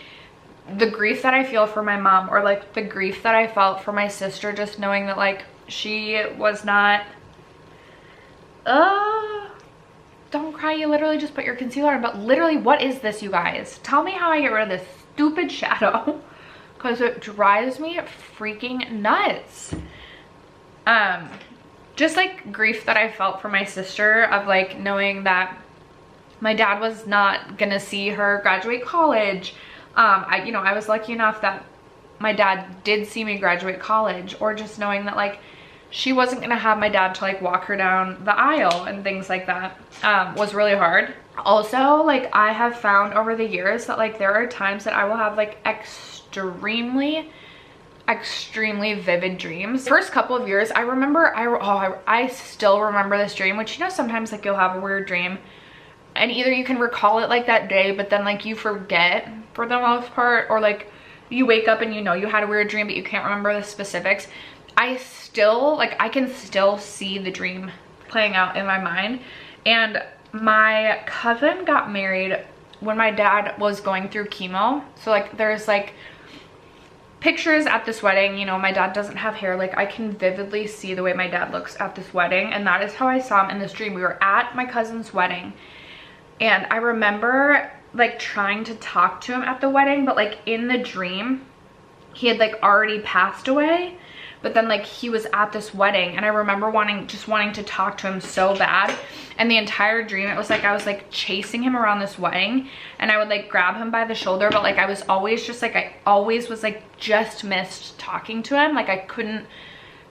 the grief that I feel for my mom, or like the grief that I felt for my sister, just knowing that like she was not, don't cry, you literally just put your concealer on. But literally, what is this, you guys? Tell me how I get rid of this stupid shadow, because it drives me freaking nuts. Just like grief that I felt for my sister, of like knowing that my dad was not gonna see her graduate college. You know, I was lucky enough that my dad did see me graduate college, or just knowing that like she wasn't gonna have my dad to like walk her down the aisle and things like that, was really hard. Also, like I have found over the years that like there are times that I will have like extremely vivid dreams. The first couple of years, I remember, I still remember this dream, which, you know, sometimes like you'll have a weird dream and either you can recall it like that day, but then like you forget for the most part, or like you wake up and you know you had a weird dream but you can't remember the specifics. I can still see the dream playing out in my mind. And my cousin got married when my dad was going through chemo. So like there's like pictures at this wedding, you know, my dad doesn't have hair. Like I can vividly see the way my dad looks at this wedding, and that is how I saw him in this dream. We were at my cousin's wedding, and I remember like trying to talk to him at the wedding, but like in the dream he had like already passed away, but then like he was at this wedding, and I remember just wanting to talk to him so bad. And the entire dream, it was like I was like chasing him around this wedding, and I would like grab him by the shoulder, but like I was always just like, I always was like just missed talking to him. Like I couldn't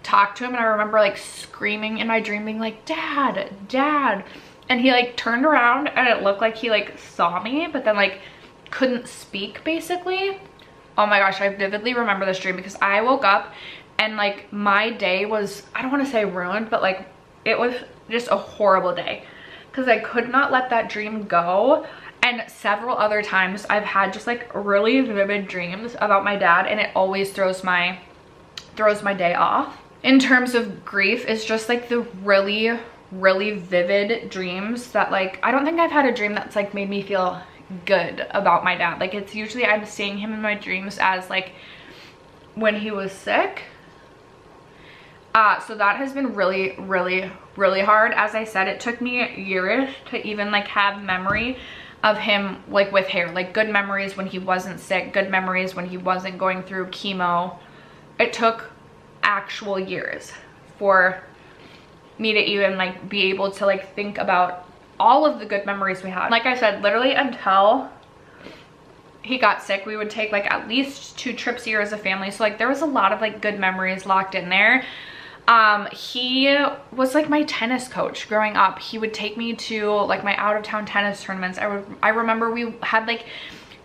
talk to him, and I remember like screaming in my dream being like, "Dad, Dad." And he like turned around, and it looked like he like saw me, but then like couldn't speak basically. Oh my gosh, I vividly remember this dream because I woke up and like my day was, I don't want to say ruined, but like it was just a horrible day because I could not let that dream go. And several other times I've had just like really vivid dreams about my dad, and it always throws my day off. In terms of grief, it's just like the really vivid dreams that like, I don't think I've had a dream that's like made me feel good about my dad. Like it's usually I'm seeing him in my dreams as like when he was sick. So that has been really hard. As I said, it took me years to even like have memory of him like with hair, like good memories when he wasn't sick, good memories when he wasn't going through chemo. It took actual years for me to even like be able to like think about all of the good memories we had. Like I said, literally until he got sick, we would take like at least 2 trips a year as a family. So like there was a lot of like good memories locked in there. He was like my tennis coach growing up. He would take me to like my out of town tennis tournaments. I remember we had like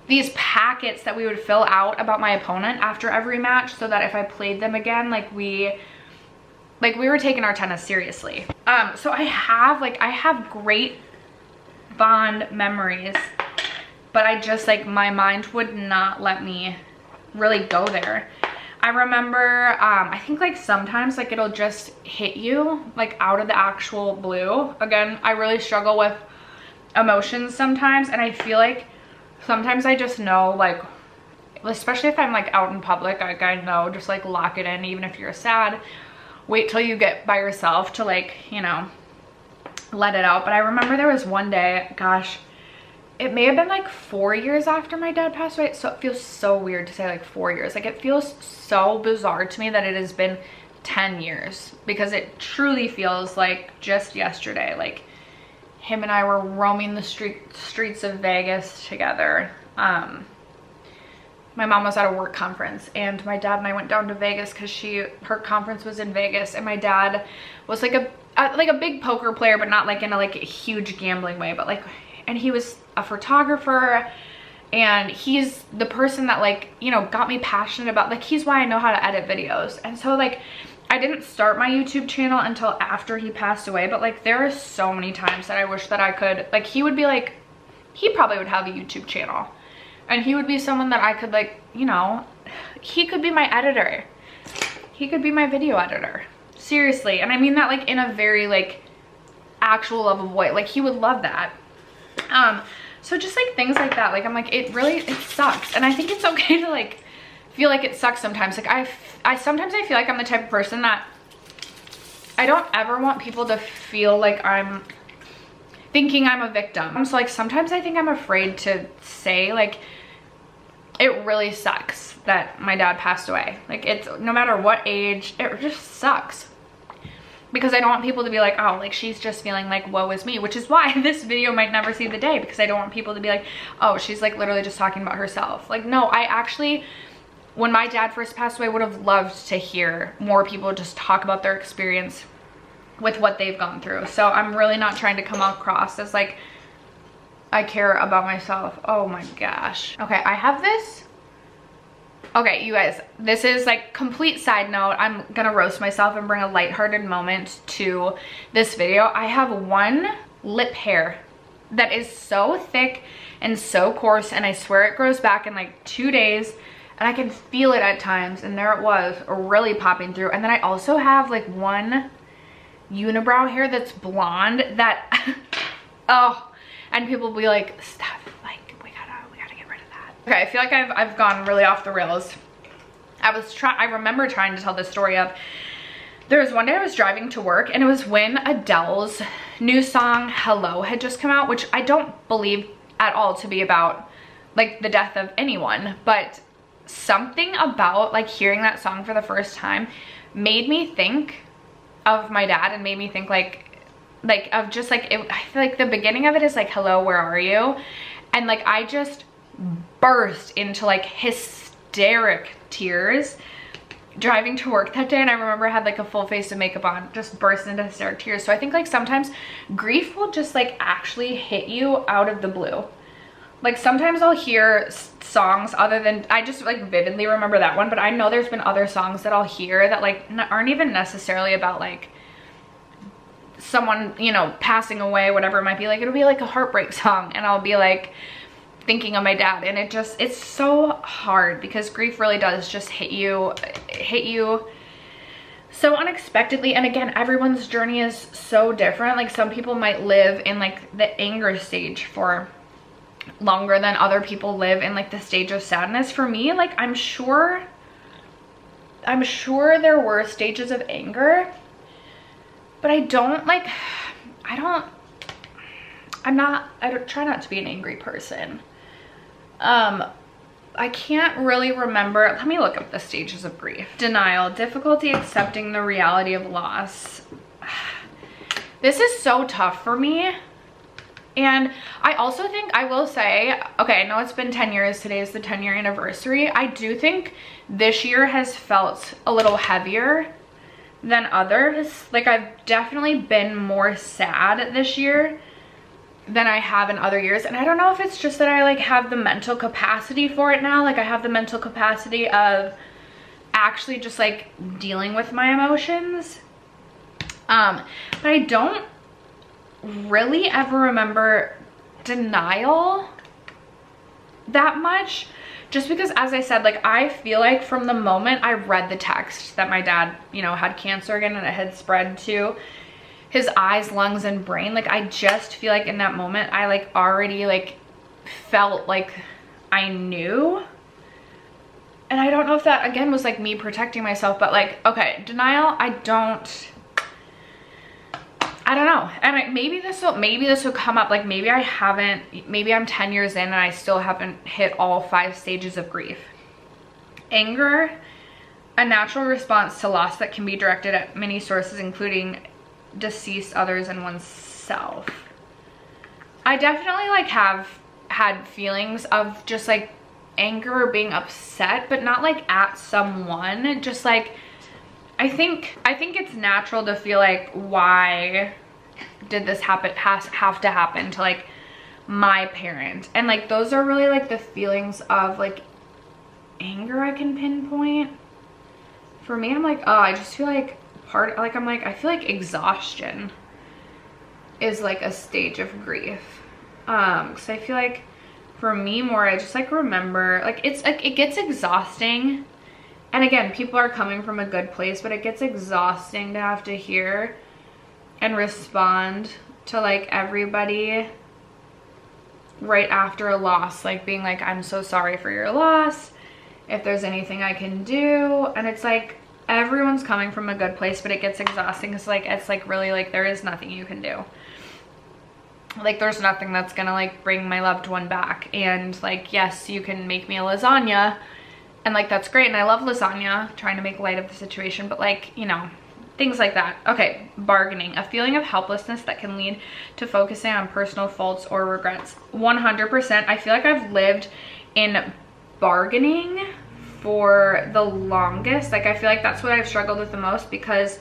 these packets that we would fill out about my opponent after every match, so that if I played them again, like we were taking our tennis seriously. So I have great fond memories, but I just like, my mind would not let me really go there. I remember, I think like sometimes like it'll just hit you like out of the actual blue. Again, I really struggle with emotions sometimes, and I feel like sometimes I just know, like, especially if I'm like out in public, like I know, just like lock it in. Even if you're sad, wait till you get by yourself to like, you know, let it out. But I remember there was one day, gosh, it may have been like 4 years after my dad passed away. So it feels so weird to say like 4 years. Like it feels so bizarre to me that it has been 10 years, because it truly feels like just yesterday. Like him and I were roaming the streets of Vegas together. My mom was at a work conference, and my dad and I went down to Vegas because her conference was in Vegas, and my dad was like a big poker player, but not like in a like a huge gambling way, but like, and he was a photographer, and he's the person that like, you know, got me passionate about, like, he's why I know how to edit videos. And so like I didn't start my YouTube channel until after he passed away, but like there are so many times that I wish that I could, like, he would be like, he probably would have a YouTube channel, and he would be someone that I could like, you know, he could be my editor. He could be my video editor. Seriously. And I mean that like in a very like actual love of way. Like he would love that. So just like things like that, like I'm like, it sucks. And I think it's okay to like feel like it sucks sometimes. Like sometimes I feel like I'm the type of person that I don't ever want people to feel like I'm thinking I'm a victim. So like sometimes I think I'm afraid to say like, it really sucks that my dad passed away. Like it's, no matter what age, it just sucks. Because I don't want people to be like, oh, like she's just feeling like woe is me, which is why this video might never see the day, because I don't want people to be like, oh, she's like literally just talking about herself. Like, no, I actually, when my dad first passed away, would have loved to hear more people just talk about their experience with what they've gone through. So I'm really not trying to come across as like I care about myself. Oh my gosh. Okay, I have this. Okay, you guys, this is like complete side note. I'm gonna roast myself and bring a lighthearted moment to this video. I have one lip hair that is so thick and so coarse, and I swear it grows back in like 2 days, and I can feel it at times, and there it was really popping through. And then I also have like one unibrow hair that's blonde that oh, and people will be like, Steph, like we gotta get rid of that. Okay, I feel like I've gone really off the rails. I remember trying to tell this story of, there was one day I was driving to work, and it was when Adele's new song Hello had just come out, which I don't believe at all to be about like the death of anyone, but something about like hearing that song for the first time made me think of my dad, and made me think like of just like it. I feel like the beginning of it is like, hello, where are you? And like I just burst into like hysteric tears driving to work that day. And I remember I had like a full face of makeup on, just burst into hysteric tears. So I think like sometimes grief will just like actually hit you out of the blue. Like sometimes I'll hear songs other than, I just like vividly remember that one, but I know there's been other songs that I'll hear that like aren't even necessarily about like someone, you know, passing away, whatever it might be. Like it'll be like a heartbreak song, and I'll be like thinking of my dad, and it's so hard because grief really does just hit you so unexpectedly. And again, everyone's journey is so different. Like some people might live in like the anger stage for longer than other people live in like the stage of sadness. For me, like I'm sure there were stages of anger, but I don't try not to be an angry person. I can't really remember. Let me look up the stages of grief. Denial, difficulty accepting the reality of loss. This is so tough for me. And I also think, I will say, okay, I know it's been 10 years. Today is the 10-year anniversary. I do think this year has felt a little heavier than others. Like I've definitely been more sad this year than I have in other years. And I don't know if it's just that I like have the mental capacity for it now. Like I have the mental capacity of actually just like dealing with my emotions. But I don't really ever remember denial that much, just because, as I said, like I feel like from the moment I read the text that my dad, you know, had cancer again and it had spread to his eyes, lungs, and brain, like I just feel like in that moment I like already like felt like I knew. And I don't know if that again was like me protecting myself, but like, okay, denial, I don't know. And maybe this will come up. Like maybe I'm 10 years in and I still haven't hit all 5 stages of grief. Anger, a natural response to loss that can be directed at many sources, including deceased, others, and oneself. I definitely like have had feelings of just like anger or being upset, but not like at someone. Just like I think it's natural to feel like, why did this have to happen to like my parent? And like those are really like the feelings of like anger I can pinpoint. For me, I'm like, oh, I just feel like I feel like exhaustion is like a stage of grief. Because I feel like for me more, I just like remember like it's like it gets exhausting. And again, people are coming from a good place, but it gets exhausting to have to hear and respond to like everybody right after a loss, like being like, I'm so sorry for your loss, if there's anything I can do. And it's like everyone's coming from a good place, but it gets exhausting because like it's like really like there is nothing you can do. Like there's nothing that's gonna like bring my loved one back. And like, yes, you can make me a lasagna, and like that's great, and I love lasagna, trying to make light of the situation, but like, you know, things like that. Okay, bargaining, a feeling of helplessness that can lead to focusing on personal faults or regrets. 100%. I feel like I've lived in bargaining for the longest. Like I feel like that's what I've struggled with the most, because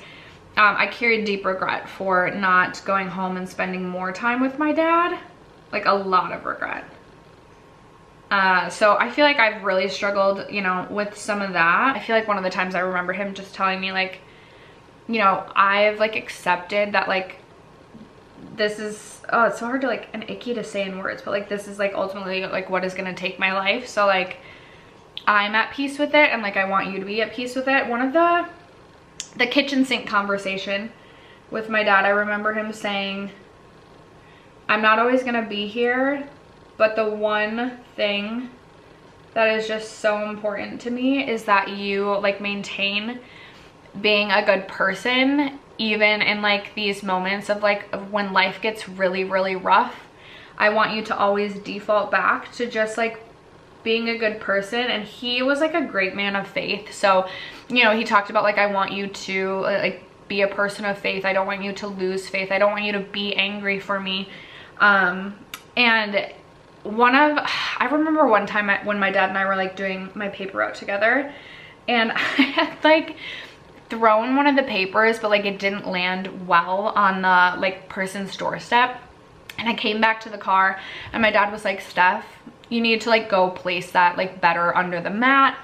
I carried deep regret for not going home and spending more time with my dad. Like a lot of regret. So I feel like I've really struggled, you know, with some of that. I feel like one of the times I remember him just telling me like, you know, I've like accepted that like this is, oh, it's so hard to like, and icky to say in words, but like this is like ultimately like what is gonna take my life. So like I'm at peace with it, and like I want you to be at peace with it. One of the kitchen sink conversation with my dad, I remember him saying, I'm not always gonna be here, but the one thing that is just so important to me is that you like maintain being a good person, even in like these moments of like when life gets really, really rough. I want you to always default back to just like being a good person. And he was like a great man of faith. So, you know, he talked about like, I want you to like be a person of faith. I don't want you to lose faith. I don't want you to be angry for me. And I remember one time when my dad and I were like doing my paper route together, and I had like thrown one of the papers, but like it didn't land well on the like person's doorstep. And I came back to the car and my dad was like, Steph, you need to like go place that like better under the mat.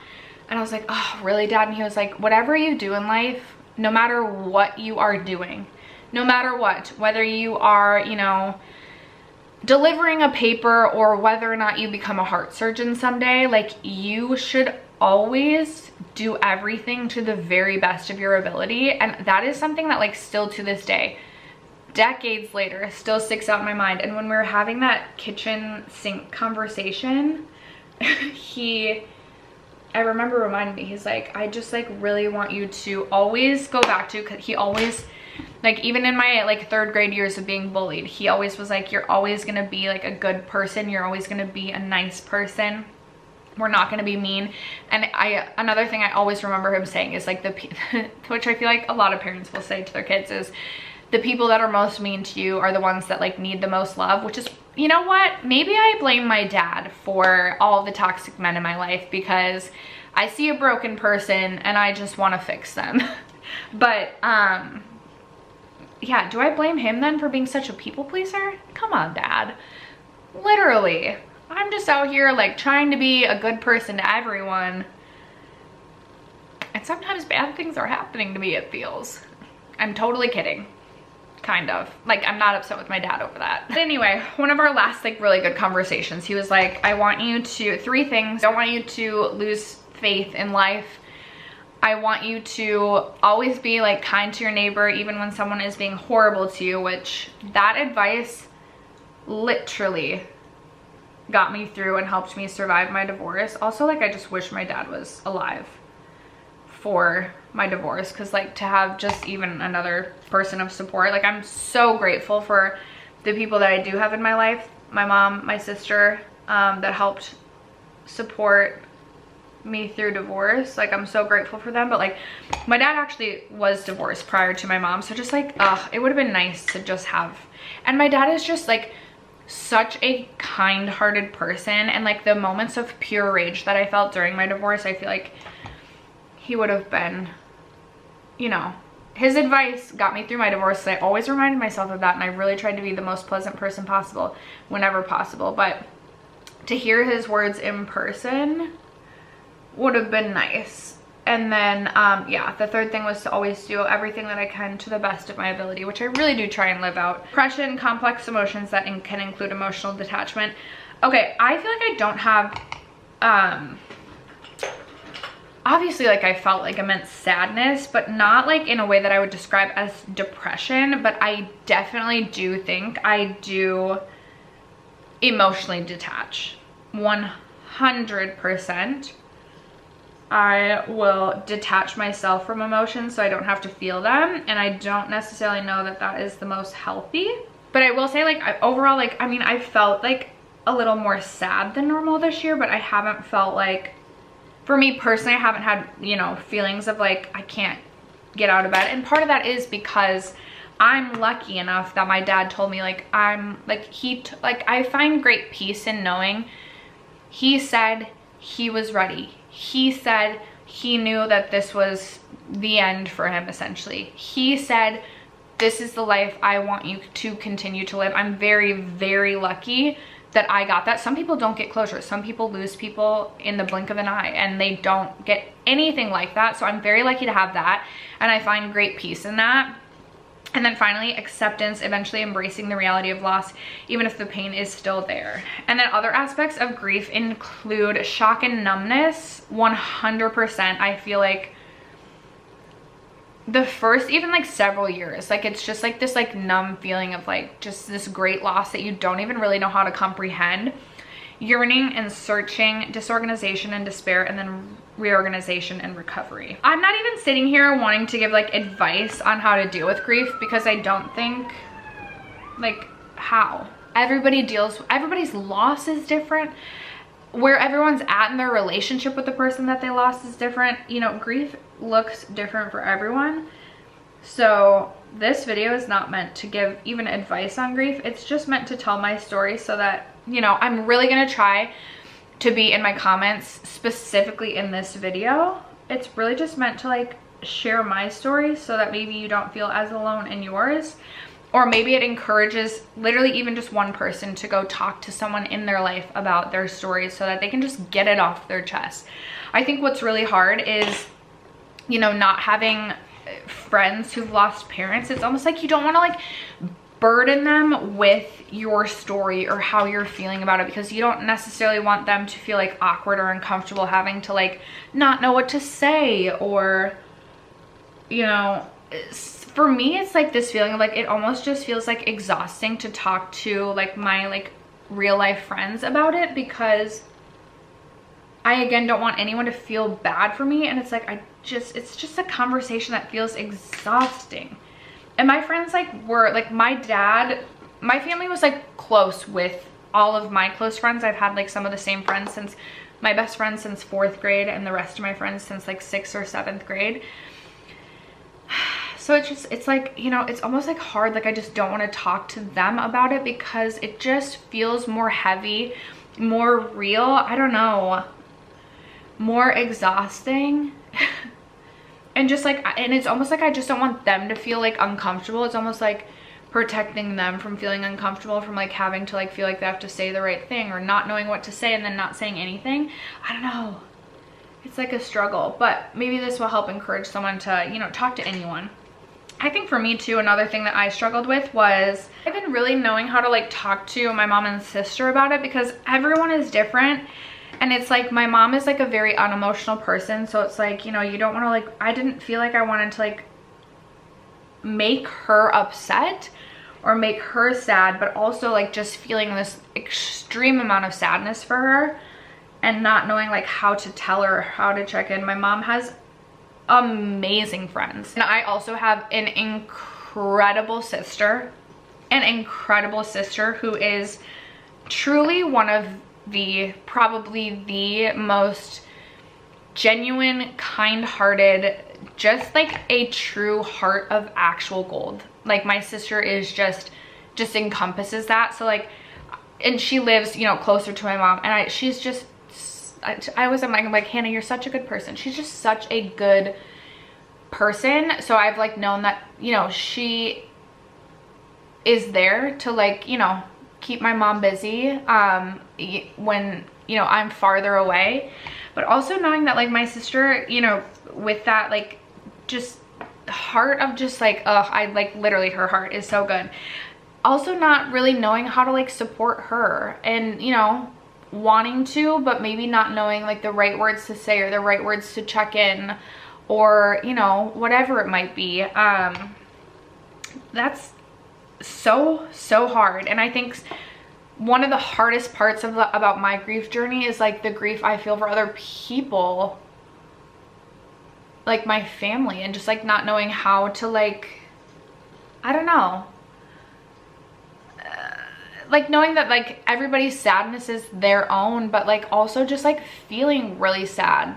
And I was like, oh, really, Dad? And he was like, whatever you do in life, no matter what you are doing, no matter what, whether you are, you know, delivering a paper or whether or not you become a heart surgeon someday, like you should always do everything to the very best of your ability. And that is something that like still to this day, decades later, still sticks out in my mind. And when we were having that kitchen sink conversation, I remember reminding me, he's like, I just like really want you to always go back to, because he always, like even in my like 3rd grade years of being bullied, he always was like, you're always gonna be like a good person, you're always gonna be a nice person, we're not gonna be mean. And another thing I always remember him saying is like which I feel like a lot of parents will say to their kids, is the people that are most mean to you are the ones that like need the most love. Which is, you know what, maybe I blame my dad for all the toxic men in my life, because I see a broken person and I just want to fix them. But yeah, do I blame him then for being such a people pleaser? Come on, Dad. Literally, I'm just out here like trying to be a good person to everyone, and sometimes bad things are happening to me, it feels. I'm totally kidding. Kind of. Like, I'm not upset with my dad over that. But anyway, one of our last like really good conversations, he was like, I want you to, 3 things. I don't want you to lose faith in life. I want you to always be like kind to your neighbor, even when someone is being horrible to you, which that advice literally got me through and helped me survive my divorce. Also, like, I just wish my dad was alive for my divorce, because like to have just even another person of support, like I'm so grateful for the people that I do have in my life, my mom, my sister, that helped support me through divorce. Like I'm so grateful for them. But like my dad actually was divorced prior to my mom, so just like it would have been nice to just have. And my dad is just like such a kind-hearted person, and like the moments of pure rage that I felt during my divorce, I feel like he would have been, you know, his advice got me through my divorce. So I always reminded myself of that, and I really tried to be the most pleasant person possible whenever possible. But to hear his words in person would have been nice. And then yeah, the 3rd thing was to always do everything that I can to the best of my ability, which I really do try and live out. Depression, complex emotions that can include emotional detachment. Okay, I feel like I don't have obviously like I felt like immense sadness, but not like in a way that I would describe as depression. But I definitely do think I do emotionally detach. 100%. I will detach myself from emotions so I don't have to feel them, and I don't necessarily know that that is the most healthy. But I will say, like, overall, like, I mean, I felt like a little more sad than normal this year, but I haven't felt like, for me personally, I haven't had, you know, feelings of like I can't get out of bed. And part of that is because I'm lucky enough that my dad told me, like, I'm like, I find great peace in knowing he said he was ready. He said he knew that this was the end for him, essentially. He said, this is the life I want you to continue to live. I'm very, very lucky that I got that. Some people don't get closure. Some people lose people in the blink of an eye and they don't get anything like that. So I'm very lucky to have that, and I find great peace in that. And then finally, acceptance, eventually embracing the reality of loss, even if the pain is still there. And then other aspects of grief include shock and numbness. 100%. I feel like the first even like several years, like it's just like this like numb feeling of like just this great loss that you don't even really know how to comprehend. Yearning and searching, disorganization and despair, and then reorganization and recovery. I'm not even sitting here wanting to give like advice on how to deal with grief, because I don't think, like, how? everybody's loss is different. Where everyone's at in their relationship with the person that they lost is different. You know, grief looks different for everyone. So this video is not meant to give even advice on grief. It's just meant to tell my story so that, you know, I'm really gonna try to be in my comments specifically in this video. It's really just meant to like share my story so that maybe you don't feel as alone in yours. Or maybe it encourages literally even just one person to go talk to someone in their life about their story so that they can just get it off their chest. I think what's really hard is, you know, not having friends who've lost parents. It's almost like you don't want to like burden them with your story or how you're feeling about it, because you don't necessarily want them to feel like awkward or uncomfortable having to like not know what to say, or, you know, for me it's like this feeling of like, it almost just feels like exhausting to talk to like my like real life friends about it, because I again don't want anyone to feel bad for me, and it's like it's just a conversation that feels exhausting. And my friends like were like, my family was like close with all of my close friends. I've had like some of the same friends since, my best friend since 4th grade, and the rest of my friends since like 6th or 7th grade. So it's like, you know, it's almost like hard. Like I just don't want to talk to them about it because it just feels more heavy, more real. I don't know, more exhausting. And just like, and it's almost like I just don't want them to feel like uncomfortable. It's almost like protecting them from feeling uncomfortable, from like having to like feel like they have to say the right thing, or not knowing what to say and then not saying anything. I don't know. It's like a struggle, but maybe this will help encourage someone to, you know, talk to anyone. I think for me too, another thing that I struggled with was I've been really knowing how to like talk to my mom and sister about it, because everyone is different. And it's like, my mom is like a very unemotional person. So it's like, you know, you don't want to like, I didn't feel like I wanted to like make her upset or make her sad, but also like just feeling this extreme amount of sadness for her and not knowing like how to tell her, how to check in. My mom has amazing friends. And I also have an incredible sister who is truly one of probably the most genuine, kind-hearted, just like a true heart of actual gold. Like my sister is just encompasses that. So like, and she lives, you know, closer to my mom, and she's just, I'm like, Hannah, you're such a good person. She's just such a good person. So I've like known that, you know, she is there to like, you know, keep my mom busy when, you know, I'm farther away. But also knowing that like my sister, you know, with that like just heart of just like, I like literally, her heart is so good. Also not really knowing how to like support her, and, you know, wanting to, but maybe not knowing like the right words to say or the right words to check in, or, you know, whatever it might be. That's so hard. And I think one of the hardest parts about my grief journey is like the grief I feel for other people, like my family, and just like not knowing how to like, I don't know, like knowing that like everybody's sadness is their own, but like also just like feeling really sad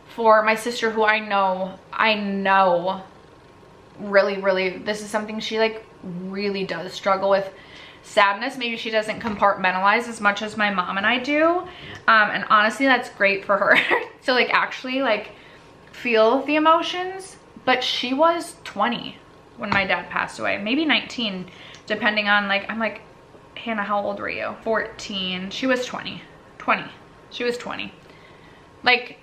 for my sister, who I know really, this is something she like really does struggle with, sadness. Maybe she doesn't compartmentalize as much as my mom and I do. And honestly, that's great for her to like actually like feel the emotions. But she was 20 when my dad passed away, maybe 19, depending on like, I'm like, Hannah, how old were you? 14. She was 20. She was 20. Like,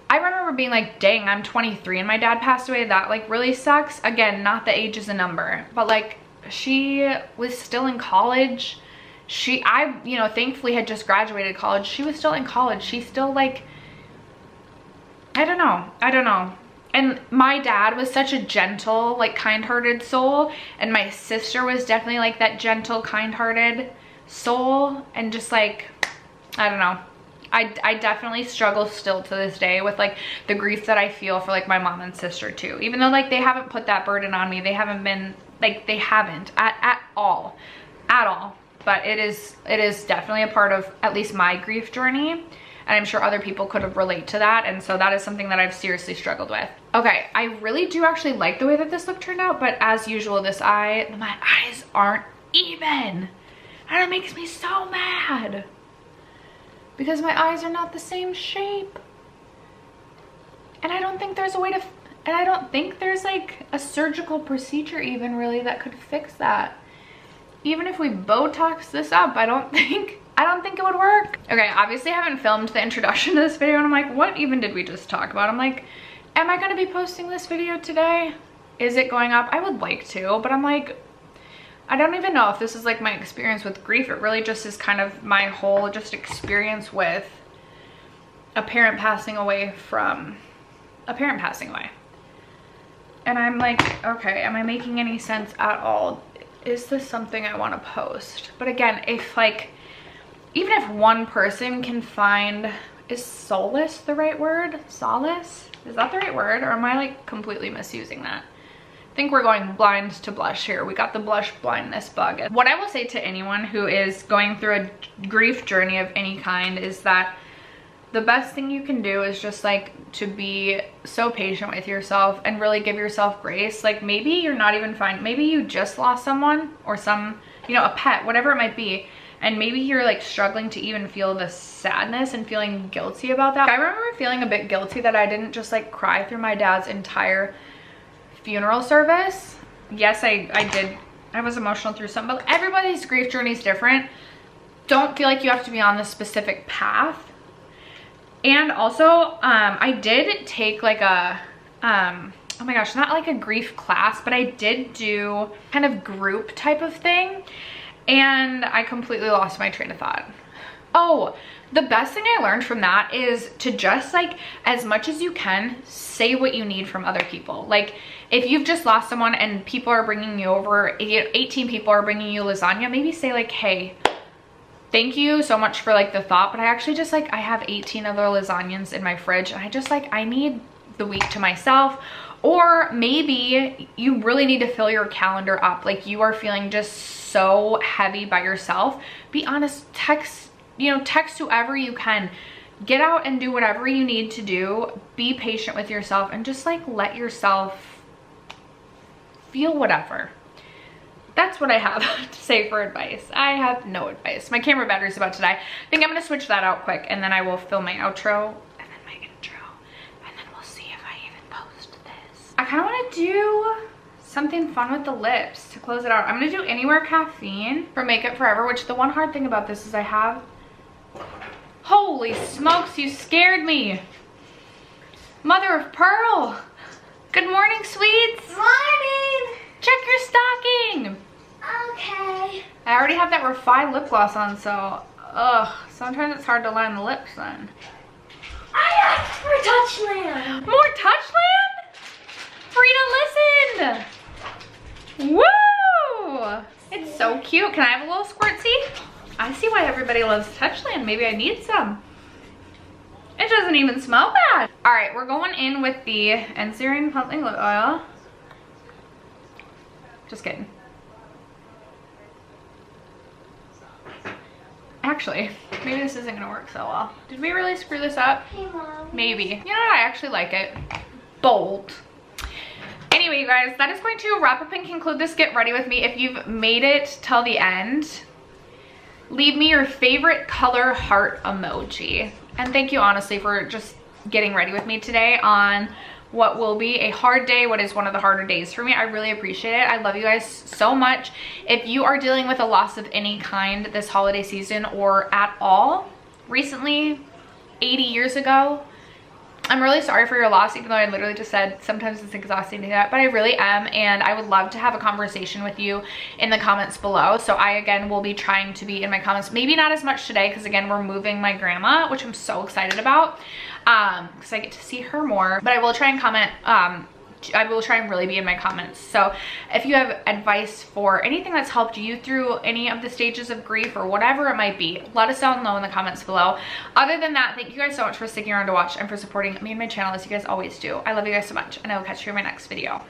I remember being like, dang, I'm 23 and my dad passed away. That like really sucks. Again, not that age is a number, but like she was still in college. I, you know, thankfully had just graduated college. She was still in college. She's still like, I don't know. And my dad was such a gentle, like kind-hearted soul. And my sister was definitely like that gentle, kind-hearted soul. And just like, I don't know. I definitely struggle still to this day with like the grief that I feel for like my mom and sister too. Even though like they haven't put that burden on me. They haven't been like, they haven't at all. but it is definitely a part of at least my grief journey, and I'm sure other people could have relate to that, and so that is something that I've seriously struggled with. Okay, I really do actually like the way that this look turned out, but as usual, my eyes aren't even, and it makes me so mad because my eyes are not the same shape, and I don't think there's a way to, and I don't think there's like a surgical procedure even really that could fix that. Even if we Botox this up, I don't think it would work. Okay, obviously I haven't filmed the introduction to this video, and I'm like, what even did we just talk about? I'm like, am I gonna be posting this video today? Is it going up? I would like to, but I'm like, I don't even know if this is like my experience with grief. It really just is kind of my whole just experience with a parent passing away from a parent passing away. And I'm like, okay, am I making any sense at all? Is this something I want to post? But again, if like, even if one person can find, is solace the right word? Solace? Is that the right word? Or am I like completely misusing that? I think we're going blind to blush here. We got the blush blindness bug. What I will say to anyone who is going through a grief journey of any kind is that the best thing you can do is just like to be so patient with yourself and really give yourself grace. Like maybe you're not even fine. Maybe you just lost someone or some, you know, a pet, whatever it might be. And maybe you're like struggling to even feel the sadness and feeling guilty about that. I remember feeling a bit guilty that I didn't just like cry through my dad's entire funeral service. Yes, I did. I was emotional through some, but everybody's grief journey is different. Don't feel like you have to be on this specific path. And also, I did take like a, oh my gosh, not like a grief class, but I did do kind of group type of thing. And I completely lost my train of thought. Oh, the best thing I learned from that is to just like, as much as you can, say what you need from other people. Like if you've just lost someone and people are bringing you over, 18 people are bringing you lasagna, maybe say like, hey, thank you so much for like the thought, but I actually just like, I have 18 other lasagnas in my fridge and I just like, I need the week to myself. Or maybe you really need to fill your calendar up. Like you are feeling just so heavy by yourself. Be honest, text whoever you can. Get out and do whatever you need to do. Be patient with yourself and just like let yourself feel whatever. That's what I have to say for advice. I have no advice. My camera battery's about to die. I think I'm gonna switch that out quick and then I will film my outro and then my intro and then we'll see if I even post this. I kind of want to do something fun with the lips to close it out. I'm gonna do Anywhere Caffeine for Makeup Forever, which the one hard thing about this is I have, holy smokes, you scared me. Mother of pearl. Good morning, sweets. Morning. Check your stocking. Okay. I already have that refined lip gloss on, so sometimes it's hard to line the lips then. I asked for Touchland. More Touchland? Frida, listen. Woo! It's so cute. Can I have a little squirtsy? I see why everybody loves Touchland. Maybe I need some. It doesn't even smell bad. All right, we're going in with the Enserine Pumping Lip Oil. Just kidding. Actually, maybe this isn't gonna work so well. Did we really screw this up? Hey, Mom. Maybe. You know what? I actually like it. Bold. Anyway, you guys, that is going to wrap up and conclude this Get Ready With Me. If you've made it till the end, leave me your favorite color heart emoji. And thank you, honestly, for just getting ready with me today on what will be a hard day, what is one of the harder days for me. I really appreciate it. I love you guys so much. If you are dealing with a loss of any kind this holiday season or at all, recently, 80 years ago, I'm really sorry for your loss, even though I literally just said sometimes it's exhausting to do that, but I really am, and I would love to have a conversation with you in the comments below. So I, again, will be trying to be in my comments, maybe not as much today, because again, we're moving my grandma, which I'm so excited about, because I get to see her more, but I will try and comment, I will try and really be in my comments. So if you have advice for anything that's helped you through any of the stages of grief or whatever it might be, let us know in the comments below. Other than that, thank you guys so much for sticking around to watch and for supporting me and my channel as you guys always do. I love you guys so much, and I will catch you in my next video.